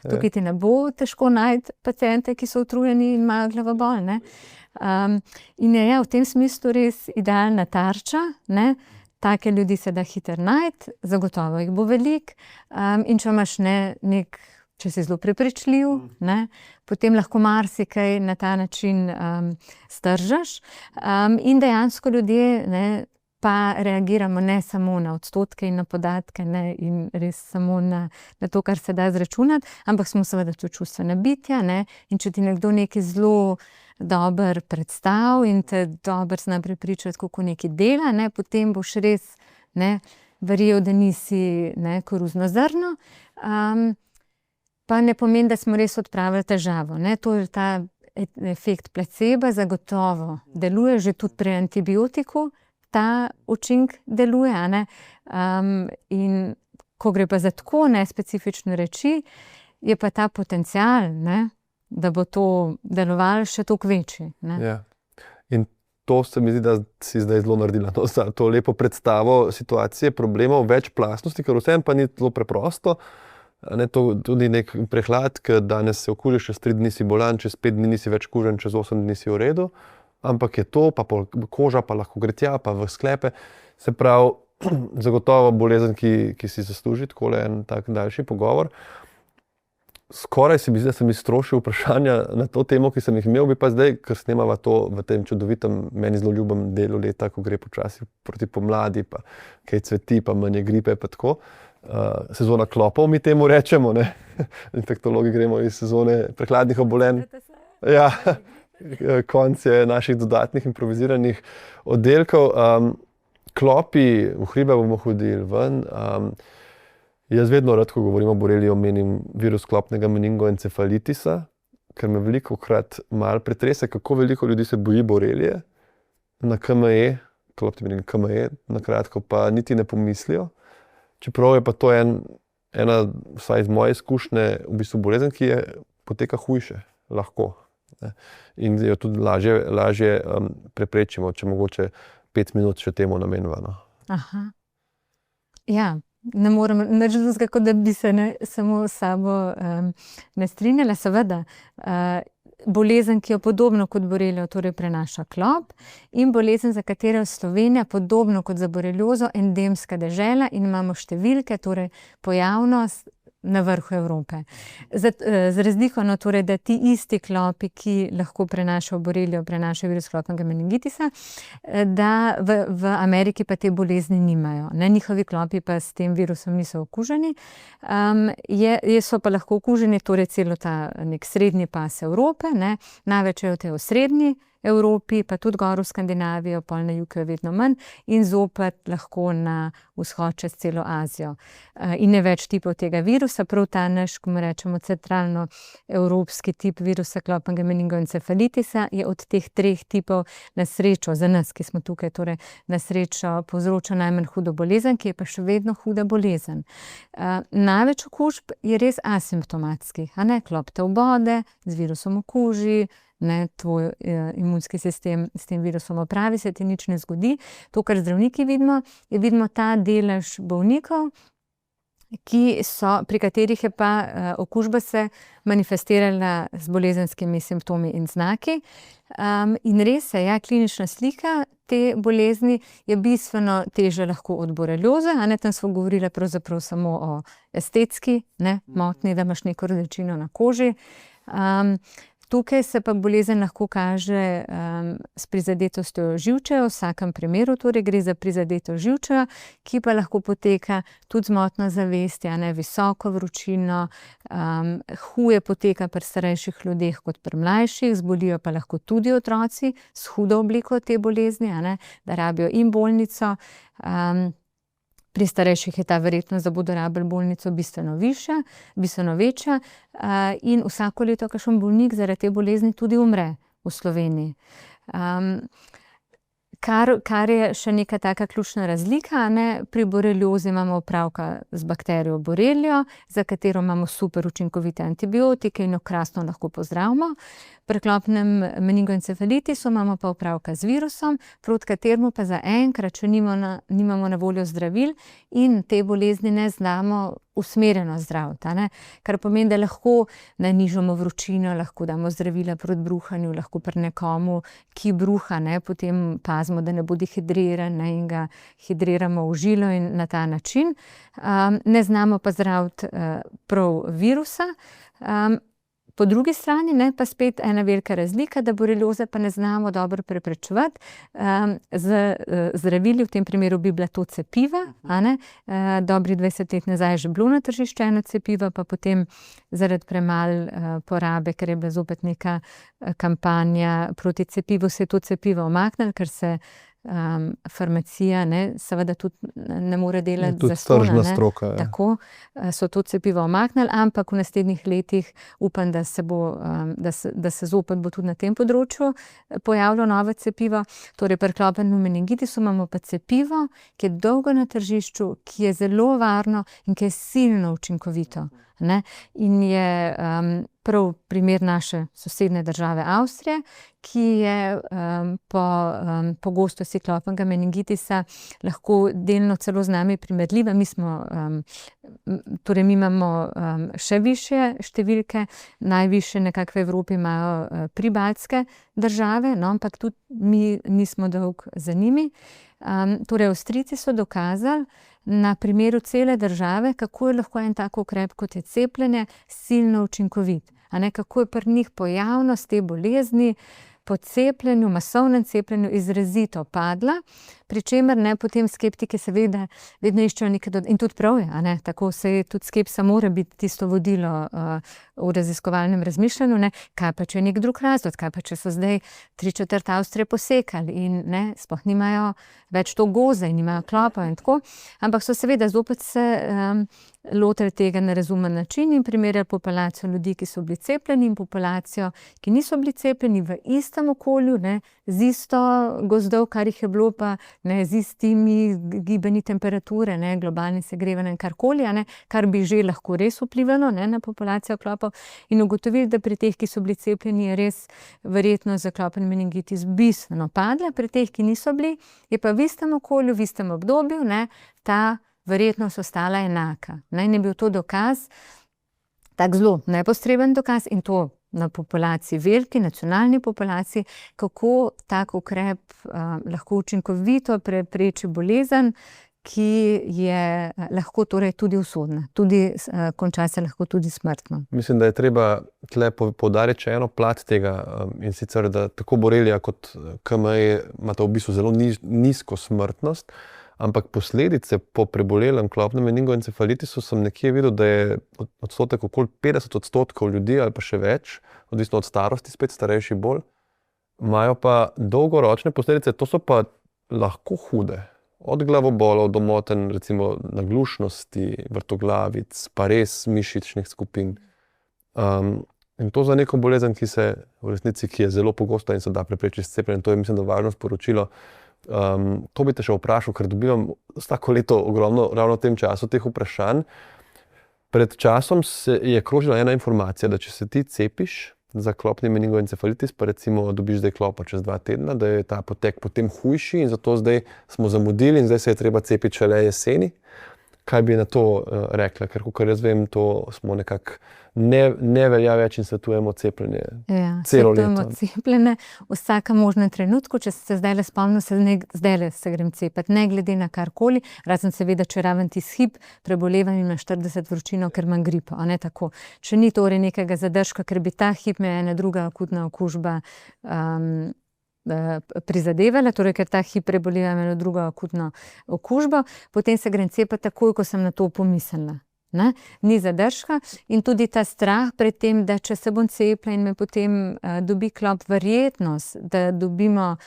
Speaker 2: Tukaj ti ne bo težko najti paciente, ki so utrujeni in imajo glavobol. In je v tem smislu res idealna tarča. Take ljudi se da hitro najti, zagotovo jih bo veliko. In če imaš če si zelo prepričljiv, potem lahko marsikaj na ta način stržaš. In dejansko ljudje pa reagiramo ne samo na odstotke in na podatke in res samo na to, kar se da izračunati, ampak smo seveda tudi čustvena bitja. In če ti nekdo nekaj zelo dobro predstav in te dobro zna prepričati, kako nekaj dela, potem boš res verjel, da nisi koruzno zrno. Pa ne pomeni, da smo res odpravili težavo. To je ta efekt placeba, zagotovo deluje, že tudi pri antibiotiku ta učinek deluje. In ko gre pa za tako nespecifične reči, je pa ta potencial, da bo to delovalo še toliko večji.
Speaker 3: Ja. In to se mi zdi, da si zdaj zelo naredila. To lepo predstavo situacije, problemov, več plastnosti, ker vsem pa ni zelo preprosto. Tudi nek prehlad, ker danes se okužiš, čez 3 dni si bolan, čez 5 dni nisi več kužen, čez 8 dni si v redu, ampak je to, pa koža pa lahko gre tja, pa v sklepe. Se pravi, zagotovo bolezen, ki si zasluži takole en tak daljši pogovor. Skoraj se mi zdi, da sem iztrošil vprašanja na to temo, ki sem jih imel, bi pa zdaj, ker snemava to v tem čudovitem, meni zelo ljubem delu leta, ko gre počasi proti pomladi, pa kaj cveti, pa manj gripe, pa tako. Sezona klopov, mi temu rečemo, infektologi gremo iz sezone prehladnih obolenj. Ja, konc je naših dodatnih improviziranih oddelkov. Klopi, v hribe bomo hodili ven. Jaz vedno rad, ko govorimo o boreliji, omenim virus klopnega meningoencefalitisa, ker me velikokrat malo pretrese, kako veliko ljudi se boji borelije. Na KME, klopni meningo KME, na kratko pa niti ne pomislijo. Čeprav je pa to ena, vsaj iz moje izkušnje, v bistvu bolezen, ki poteka hujše, lahko. In jo tudi lažje preprečimo, če mogoče 5 minut še temu namenjamo.
Speaker 2: Aha. Ja, ne morem nič drugega, kot da bi se samo s sabo ne strinjala, seveda. Bolezen, ki jo podobno kot borelijo, torej prenaša klop, in bolezen, za katero je Slovenija podobno kot za boreliozo endemska dežela in imamo številke, torej pojavnost na vrhu Evrope. Z razliko, torej, da ti isti klopi, ki lahko prenašajo borelijo, prenašajo virus klopnega meningitisa, da v Ameriki pa te bolezni nimajo. Njihovi klopi pa s tem virusom niso okuženi. So pa lahko okuženi, torej celo ta nek srednji pas Evrope, največ je v tej osrednji Evropi, pa tudi gor v Skandinavijo, pol na jug je vedno manj, in zopet lahko na vzhod čez celo Azijo. In ne več tipov tega virusa, prav ta naš, ko mu rečemo centralno-evropski tip virusa klopnega meningoencefalitisa, je od teh 3 tipov na srečo, za nas, ki smo tukaj, torej na srečo povzroča najmanj hudo bolezen, ki je pa še vedno huda bolezen. Največ okužb je res asimptomatskih, klop te obode, z virusom okuži, tvoj imunski sistem s tem virusom opravi, se ti nič ne zgodi. To, kar zdravniki vidimo ta delež bolnikov, pri katerih je pa okužba se manifestirala z bolezenskimi simptomi in znaki. In res se, klinična slika te bolezni je bistveno težje lahko od borelioze, tam smo govorili pravzaprav samo o estetski motnji, da imaš neko rdečino na koži. Tukaj se pa bolezen lahko kaže s prizadetostjo živčev, v vsakem primeru torej gre za prizadetost živčeva, ki pa lahko poteka tudi z motnjo zavesti, visoko vročino, huje poteka pri starejših ljudeh kot pri mlajših, zbolijo pa lahko tudi otroci s hudo obliko te bolezni, da rabijo in bolnico. Pri starejših je ta verjetnost, da bodo rabili bolnico bistveno višja, bistveno večja, in vsako leto kakšen bolnik zaradi te bolezni tudi umre v Sloveniji. Kar je še neka taka ključna razlika, pri boreliozi imamo opravka z bakterijo borelio, za katero imamo super učinkovite antibiotike in jo krasno lahko pozdravimo. Pri klopnem meningoencefalitisu imamo pa opravka z virusom, proti kateremu pa zaenkrat še nimamo na voljo zdravil in te bolezni ne znamo usmerjeno zdraviti, kar pomeni, da lahko nanižamo vročino, lahko damo zdravila proti bruhanju, lahko pri nekomu, ki bruha, potem pazimo, da ne bo dehidriran, in ga hidriramo v žilo in na ta način. Ne znamo pa zdraviti prav virusa. Po drugi strani pa spet ena velika razlika, da borelioze pa ne znamo dobro preprečevati. Z zdravili, v tem primeru bi bila to cepiva, dobri 20 let nazaj je že bilo na tržišču eno cepivo, pa potem zaradi premalo porabe, ker je bila zopet neka kampanja proti cepivu, se je to cepivo umaknilo, ker se farmacija seveda tudi ne more delati zastonj.
Speaker 3: Tudi tržna stroka.
Speaker 2: Tako so to cepivo umaknili, ampak v naslednjih letih upam, da se zopet bo tudi na tem področju pojavilo novo cepivo. Torej pri klopnem meningitisu imamo pa cepivo, ki je dolgo na tržišču, ki je zelo varno in ki je silno učinkovito. In je prav primer naše sosednje države Avstrije, ki je po gostosti klopnega meningitisa lahko delno celo z nami primerljiva. Mi imamo še višje številke, najvišje nekako v Evropi imajo pribaltske države, ampak tudi mi nismo dolgo za njimi. Torej Avstrijci so dokazali na primeru cele države, kako je lahko en tak ukrep, kot je cepljenje, silno učinkovit. Kako je pri njih pojavnost te bolezni po cepljenju, masovnem cepljenju izrazito padla, pri čemer potem skeptiki seveda vedno iščejo nekaj, in tudi prav je, tako se je tudi skepsa mora biti tisto vodilo v raziskovalnem razmišljanju, kaj pa če je nek drug razlog, kaj pa če so zdaj 3/4 Avstrije posekali in sploh nimajo več to goze in nimajo klopa in tako, ampak so seveda zopet se lotili tega na razumen način in primerjali populacijo ljudi, ki so bili cepljeni, in populacijo, ki niso bili cepljeni v istem okolju, z isto gozdov, kar jih je bilo pa z istimi gibanji temperature, globalnim segrevanjem, karkoli, kar bi že lahko res vplivalo na populacijo klopov, in ugotovili, da pri teh, ki so bili cepljeni, je res verjetnost za klopen meningitis bistveno padla, pri teh, ki niso bili, je pa v istem okolju, v istem obdobju, ta verjetnost ostala enaka. In je bil to dokaz, tak zelo nepotreben dokaz, in to na populaciji, veliki nacionalni populaciji, kako tak ukrep lahko učinkovito prepreči bolezen, ki je lahko torej tudi usodna, tudi konča se lahko tudi smrtno.
Speaker 3: Mislim, da je treba tle poudariti še eno plat tega, in sicer, da tako borelija kot KME imata v bistvu zelo nizko smrtnost, ampak posledice po prebolelem klopnem meningoencefalitisu sem nekje videl, da je odstotek okoli 50% ljudi ali pa še več, odvisno od starosti, spet starejši bolj, imajo pa dolgoročne posledice, to so pa lahko hude. Od glavobolov do motenj, recimo naglušnosti, vrtoglavic, pa res mišičnih skupin. In to za neko bolezen, ki se v resnici, ki je zelo pogosta in se da preprečiti s cepljenjem, to je, mislim, da važno sporočilo. To bi te še vprašal, ker dobivam vsako leto ogromno ravno v tem času teh vprašanj. Pred časom je krožila ena informacija, da če se ti cepiš za klopni meningoencefalitis, pa recimo dobiš zdaj klopa čez 2 tedna, da je ta potek potem hujši in zato zdaj smo zamudili in zdaj se je treba cepiti šele jeseni. kaj bi na to rekla, ker kakor jaz vem, to smo nekako ne velja več in svetujemo cepljenje celo leto.
Speaker 2: Svetujemo cepljenje v vsakem možnem trenutku, če se zdajle spomnim, zdajle se grem cepiti, ne glede na karkoli, razen seveda, če raven tisti hip, prebolevam in imam 40 vročino, ker imam gripo, a ne tako. Če ni torej nekega zadržka, ker bi ta hip me ena druga akutna okužba prizadevala, torej ker ta hip prebolevam eno drugo akutno okužbo, potem se grem cepiti takoj, ko sem na to pomislila. Ne? Ni zadržka in tudi ta strah pred tem, da če se bom cepila in me potem dobi klop, verjetnost, da dobimo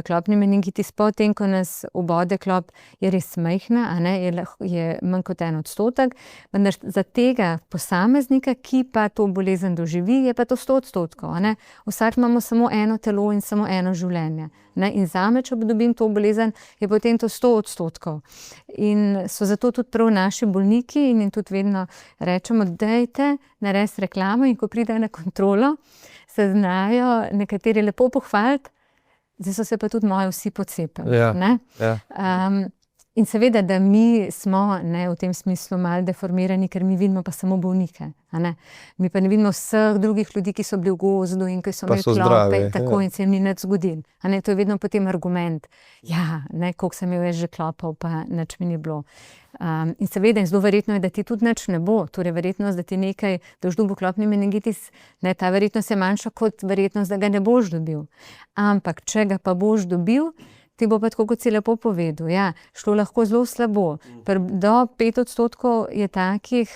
Speaker 2: klopni meningitis potem, ko nas obode klop, je res majhna, a ne? Je manj kot 1%, vendar za tega posameznika, ki pa to bolezen doživi, je pa to 100%, a ne? Vsak imamo samo eno telo in samo eno življenje. Ne? In zame, če dobim to bolezen, je potem to 100%. In so zato tudi prav naši bolniki in tudi vedno rečemo, dajte narediti reklamo in ko pridejo na kontrolo, se znajo nekateri lepo pohvaliti, zdaj so se pa tudi moji vsi pocepili. In seveda, da mi smo v tem smislu malo deformirani, ker mi vidimo pa samo bolnike. Mi pa ne vidimo vseh drugih ljudi, ki so bili v gozdu in ki so imeli klope in tako in se jim ni nič zgodilo. To je vedno potem argument. Ja, koliko sem imel že klopov, pa nič mi ni bilo. In seveda, zelo verjetno je, da ti tudi nič ne bo. Torej, verjetnost, da ti nekaj, da boš dobil klopni meningitis, ta verjetnost je manjša kot verjetnost, da ga ne boš dobil. Ampak, če ga pa boš dobil, ti bo pa tako, kot si lepo povedal. Ja, šlo lahko zelo slabo. Do 5% je takih,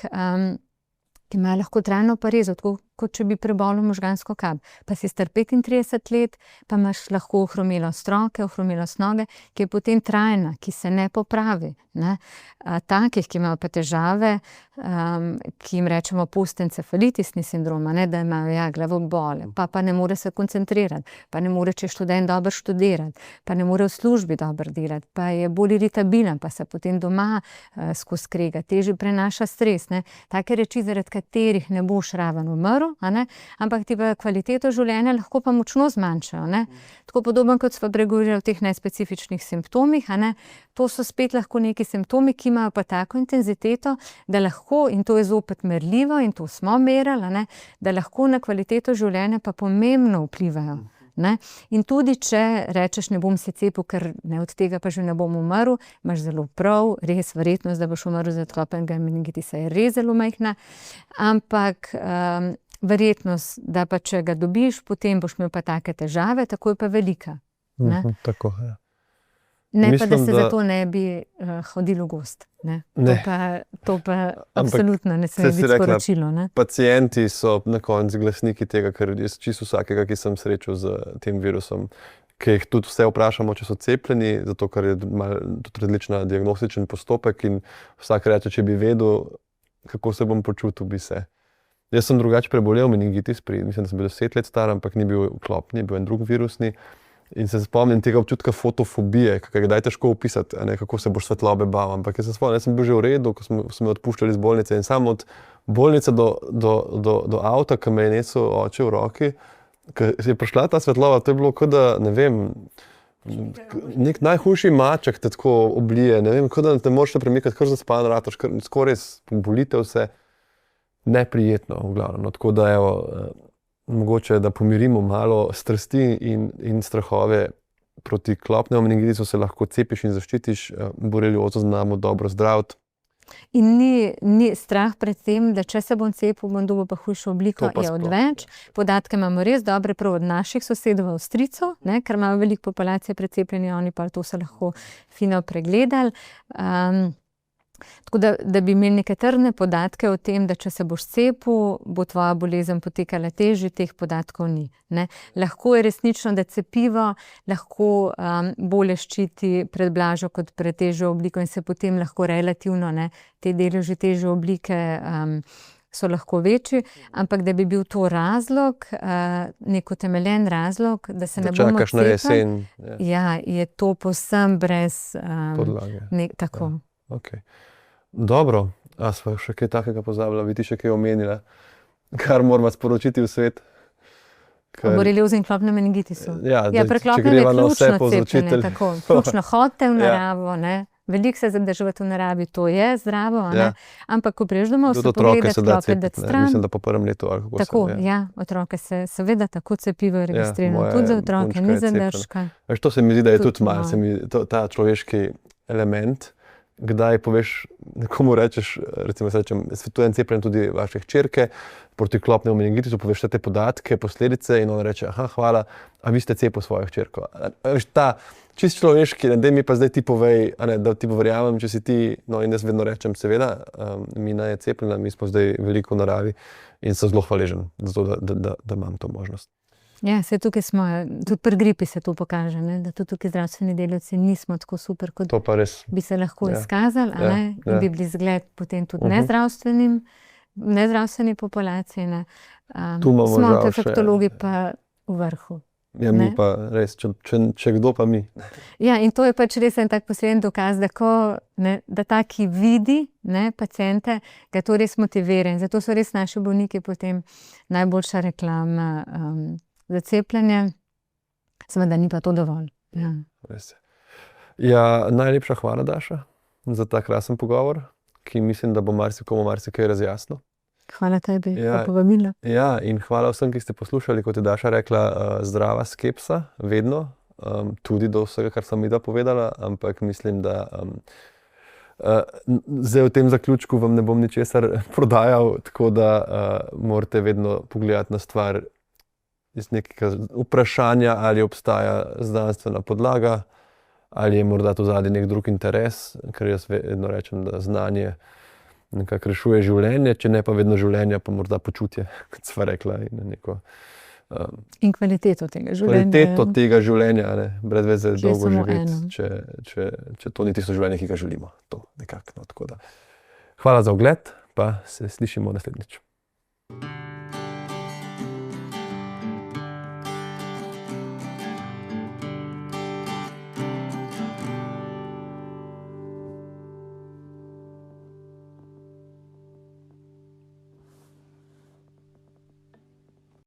Speaker 2: ki imajo lahko trajno parezo, tako kot če bi prebolel možgansko kap. Pa si star 35 let, pa imaš lahko ohromelost roke, ohromelost noge, ki je potem trajna, ki se ne popravi. Takih, ki imajo pa težave, ki jim rečemo postencefalitisni sindrom, da imajo glavobole, pa ne more se koncentrirati, pa ne more, če je študent dobro študirati, pa ne more v službi dobro delati, pa je bolj iritabilen, pa se potem doma skozi krega, težje prenaša stres. Take reči, zaradi katerih ne boš raven umrl, ampak ti pa kvaliteto življenja lahko pa močno zmanjšajo. Tako podobno, kot smo pregovorili o teh nespecifičnih simptomih, to so spet lahko neki simptomi, ki imajo pa tako intenziteto, da lahko, in to je zopet merljivo in to smo merili, da lahko na kvaliteto življenja pa pomembno vplivajo. In tudi, če rečeš, ne bom se cepil, ker od tega pa že ne bom umrl, imaš zelo prav, res verjetnost, da boš umrl zaradi klopnega meningitisa je res zelo majhna, ampak verjetnost, da pa če ga dobiš, potem boš imel pa take težave, tako je pa velika.
Speaker 3: Tako, ja.
Speaker 2: Ne pa, da se zato ne bi hodil v gost. To pa absolutno ne sme biti sporočilo.
Speaker 3: Pacienti so na koncu glasniki tega, ker jaz čisto vsakega, ki sem srečal z tem virusom, ki jih tudi vse vprašamo, če so cepljeni, zato ker je tudi različna diagnostičen postopek in vsak reče, če bi vedel, kako se bom počutil, bi se. Jaz sem drugače prebolel meningitis, mislim, da sem bil 10 let star, ampak ni bil klopni, bil en drug virusni. In se spomnim tega občutka fotofobije, ki ga je težko opisati, kako se boš svetlobe bal. Ampak jaz se spomnim, jaz sem bil že v redu, ko smo me odpuščali iz bolnice in samo od bolnice do avta, ki me je nesel oče v roki, ko je prišla ta svetloba, to je bilo kot da, ne vem, nek najhujši maček te tako oblije, ne vem, kot da te moraš premikati, kar zaspan rataš, skoraj bolite vse. Neprijetno, v glavnem. Tako da, mogoče, da pomirimo malo strasti in strahove proti klopnemu meningitisu, se lahko cepiš in zaščitiš, boreliozo znamo dobro zdraviti.
Speaker 2: In ni strah pred tem, da če se bom cepil, bom dobil pa hujšo obliko, je odveč. Podatke imamo res dobre prav od naših sosedov Avstrijcev, ker imajo veliko populacije precepljeni, oni pa to so lahko fino pregledali. Tako da bi imeli neke trdne podatke o tem, da če se boš cepil, bo tvoja bolezen potekala težje, teh podatkov ni. Lahko je resnično, da cepivo lahko bolje ščiti pred blažjo kot pred težjo obliko in se potem lahko relativno te deleži težje oblike so lahko večji, ampak da bi bil to razlog, nek utemeljen razlog, da se ne bomo
Speaker 3: čakaš na jesen.
Speaker 2: Ja, je to povsem brez
Speaker 3: podlage.
Speaker 2: Tako.
Speaker 3: Okay. Dobro, a sva še kaj takega pozabila, bi ti še kaj omenila, kar moramo sporočiti v svet?
Speaker 2: Boreliozi in klopnem meningitisu.
Speaker 3: Ja, če greva na vse povzročitelj.
Speaker 2: Ključno hodite v naravo, veliko se zadrževati v naravi, to je zdravo, a ne?
Speaker 3: Ja.
Speaker 2: Ampak ko prideš domov,
Speaker 3: Tudi
Speaker 2: se
Speaker 3: otroke
Speaker 2: pogledati,
Speaker 3: se da
Speaker 2: otroke
Speaker 3: cepiti,
Speaker 2: dati
Speaker 3: ne.
Speaker 2: stran.
Speaker 3: Mislim, da po prvem letu ali kako
Speaker 2: Tako,
Speaker 3: se,
Speaker 2: ja, otroke se seveda tako cepivo registrirano,
Speaker 3: moja
Speaker 2: tudi za otroke,
Speaker 3: punčka
Speaker 2: ni
Speaker 3: je cepljena.
Speaker 2: zadržka.
Speaker 3: Veš, to se mi zdi, da je
Speaker 2: Tudi
Speaker 3: tudi malo,
Speaker 2: moja.
Speaker 3: se mi, ta človeški element, kdaj poveš, nekomu rečeš, recimo svetujem cepljenje tudi vaše hčerke, proti klopnemu meningitisu, poveš vse te podatke, posledice in on reče, aha, hvala, a vi ste cepil svojo hčerko. Veš, ta čist človeški, da mi pa zdaj ti povej, a ne, da ti verjamem, če si ti, no in jaz vedno rečem, seveda, Mina je cepljena, mi smo zdaj veliko v naravi in sem zelo hvaležen za to, da imam to možnost.
Speaker 2: Ja, se tukaj smo, tudi pri gripi se to pokaže, ne? Da tudi tukaj zdravstveni delavci nismo tako super, kot
Speaker 3: To pa res.
Speaker 2: bi se lahko
Speaker 3: Ja.
Speaker 2: izkazali, a
Speaker 3: Ja,
Speaker 2: ne? In
Speaker 3: ja.
Speaker 2: bi bili zgled potem tudi
Speaker 3: Mhm.
Speaker 2: nezdravstveni populaciji, ne?
Speaker 3: Tu imamo
Speaker 2: Smo
Speaker 3: žal
Speaker 2: defektologi pa v vrhu.
Speaker 3: Ja, mi
Speaker 2: Ne.
Speaker 3: pa res, če kdo pa mi.
Speaker 2: Ja, in to je pač res en tak poseben dokaz, da ta, ki vidi, ne, paciente, ga to res motivira. In zato so res naši bolniki potem najboljša reklama za cepljenje. Seveda ni pa to dovolj. Ja.
Speaker 3: Res je. Ja, najlepša hvala, Daša, za ta krasen pogovor, ki mislim, da bo marsikomu marsikaj razjasnil.
Speaker 2: Hvala tebi
Speaker 3: Ja.
Speaker 2: za povabilo.
Speaker 3: Ja, in hvala vsem, ki ste poslušali, kot je Daša rekla, zdrava skepsa, vedno, tudi do vsega, kar sem midva povedala, ampak mislim, da zdaj v tem zaključku vam ne bom ničesar prodajal, tako da morate vedno pogledati na stvar iz nekega vprašanja, ali obstaja znanstvena podlaga, ali je morda to zadnji nek drug interes, ker jaz vedno rečem, da znanje nekako rešuje življenje, če ne pa vedno življenje, pa morda počutje, kot sva rekla, in neko
Speaker 2: In kvaliteto tega življenja.
Speaker 3: kvaliteto tega življenja, ne, brez veze
Speaker 2: Že
Speaker 3: dolgo
Speaker 2: samo
Speaker 3: živeti,
Speaker 2: eno.
Speaker 3: če to ni tisto življenje, ki ga želimo. To nekako, no, tako da. Hvala za ogled, pa se slišimo naslednjič.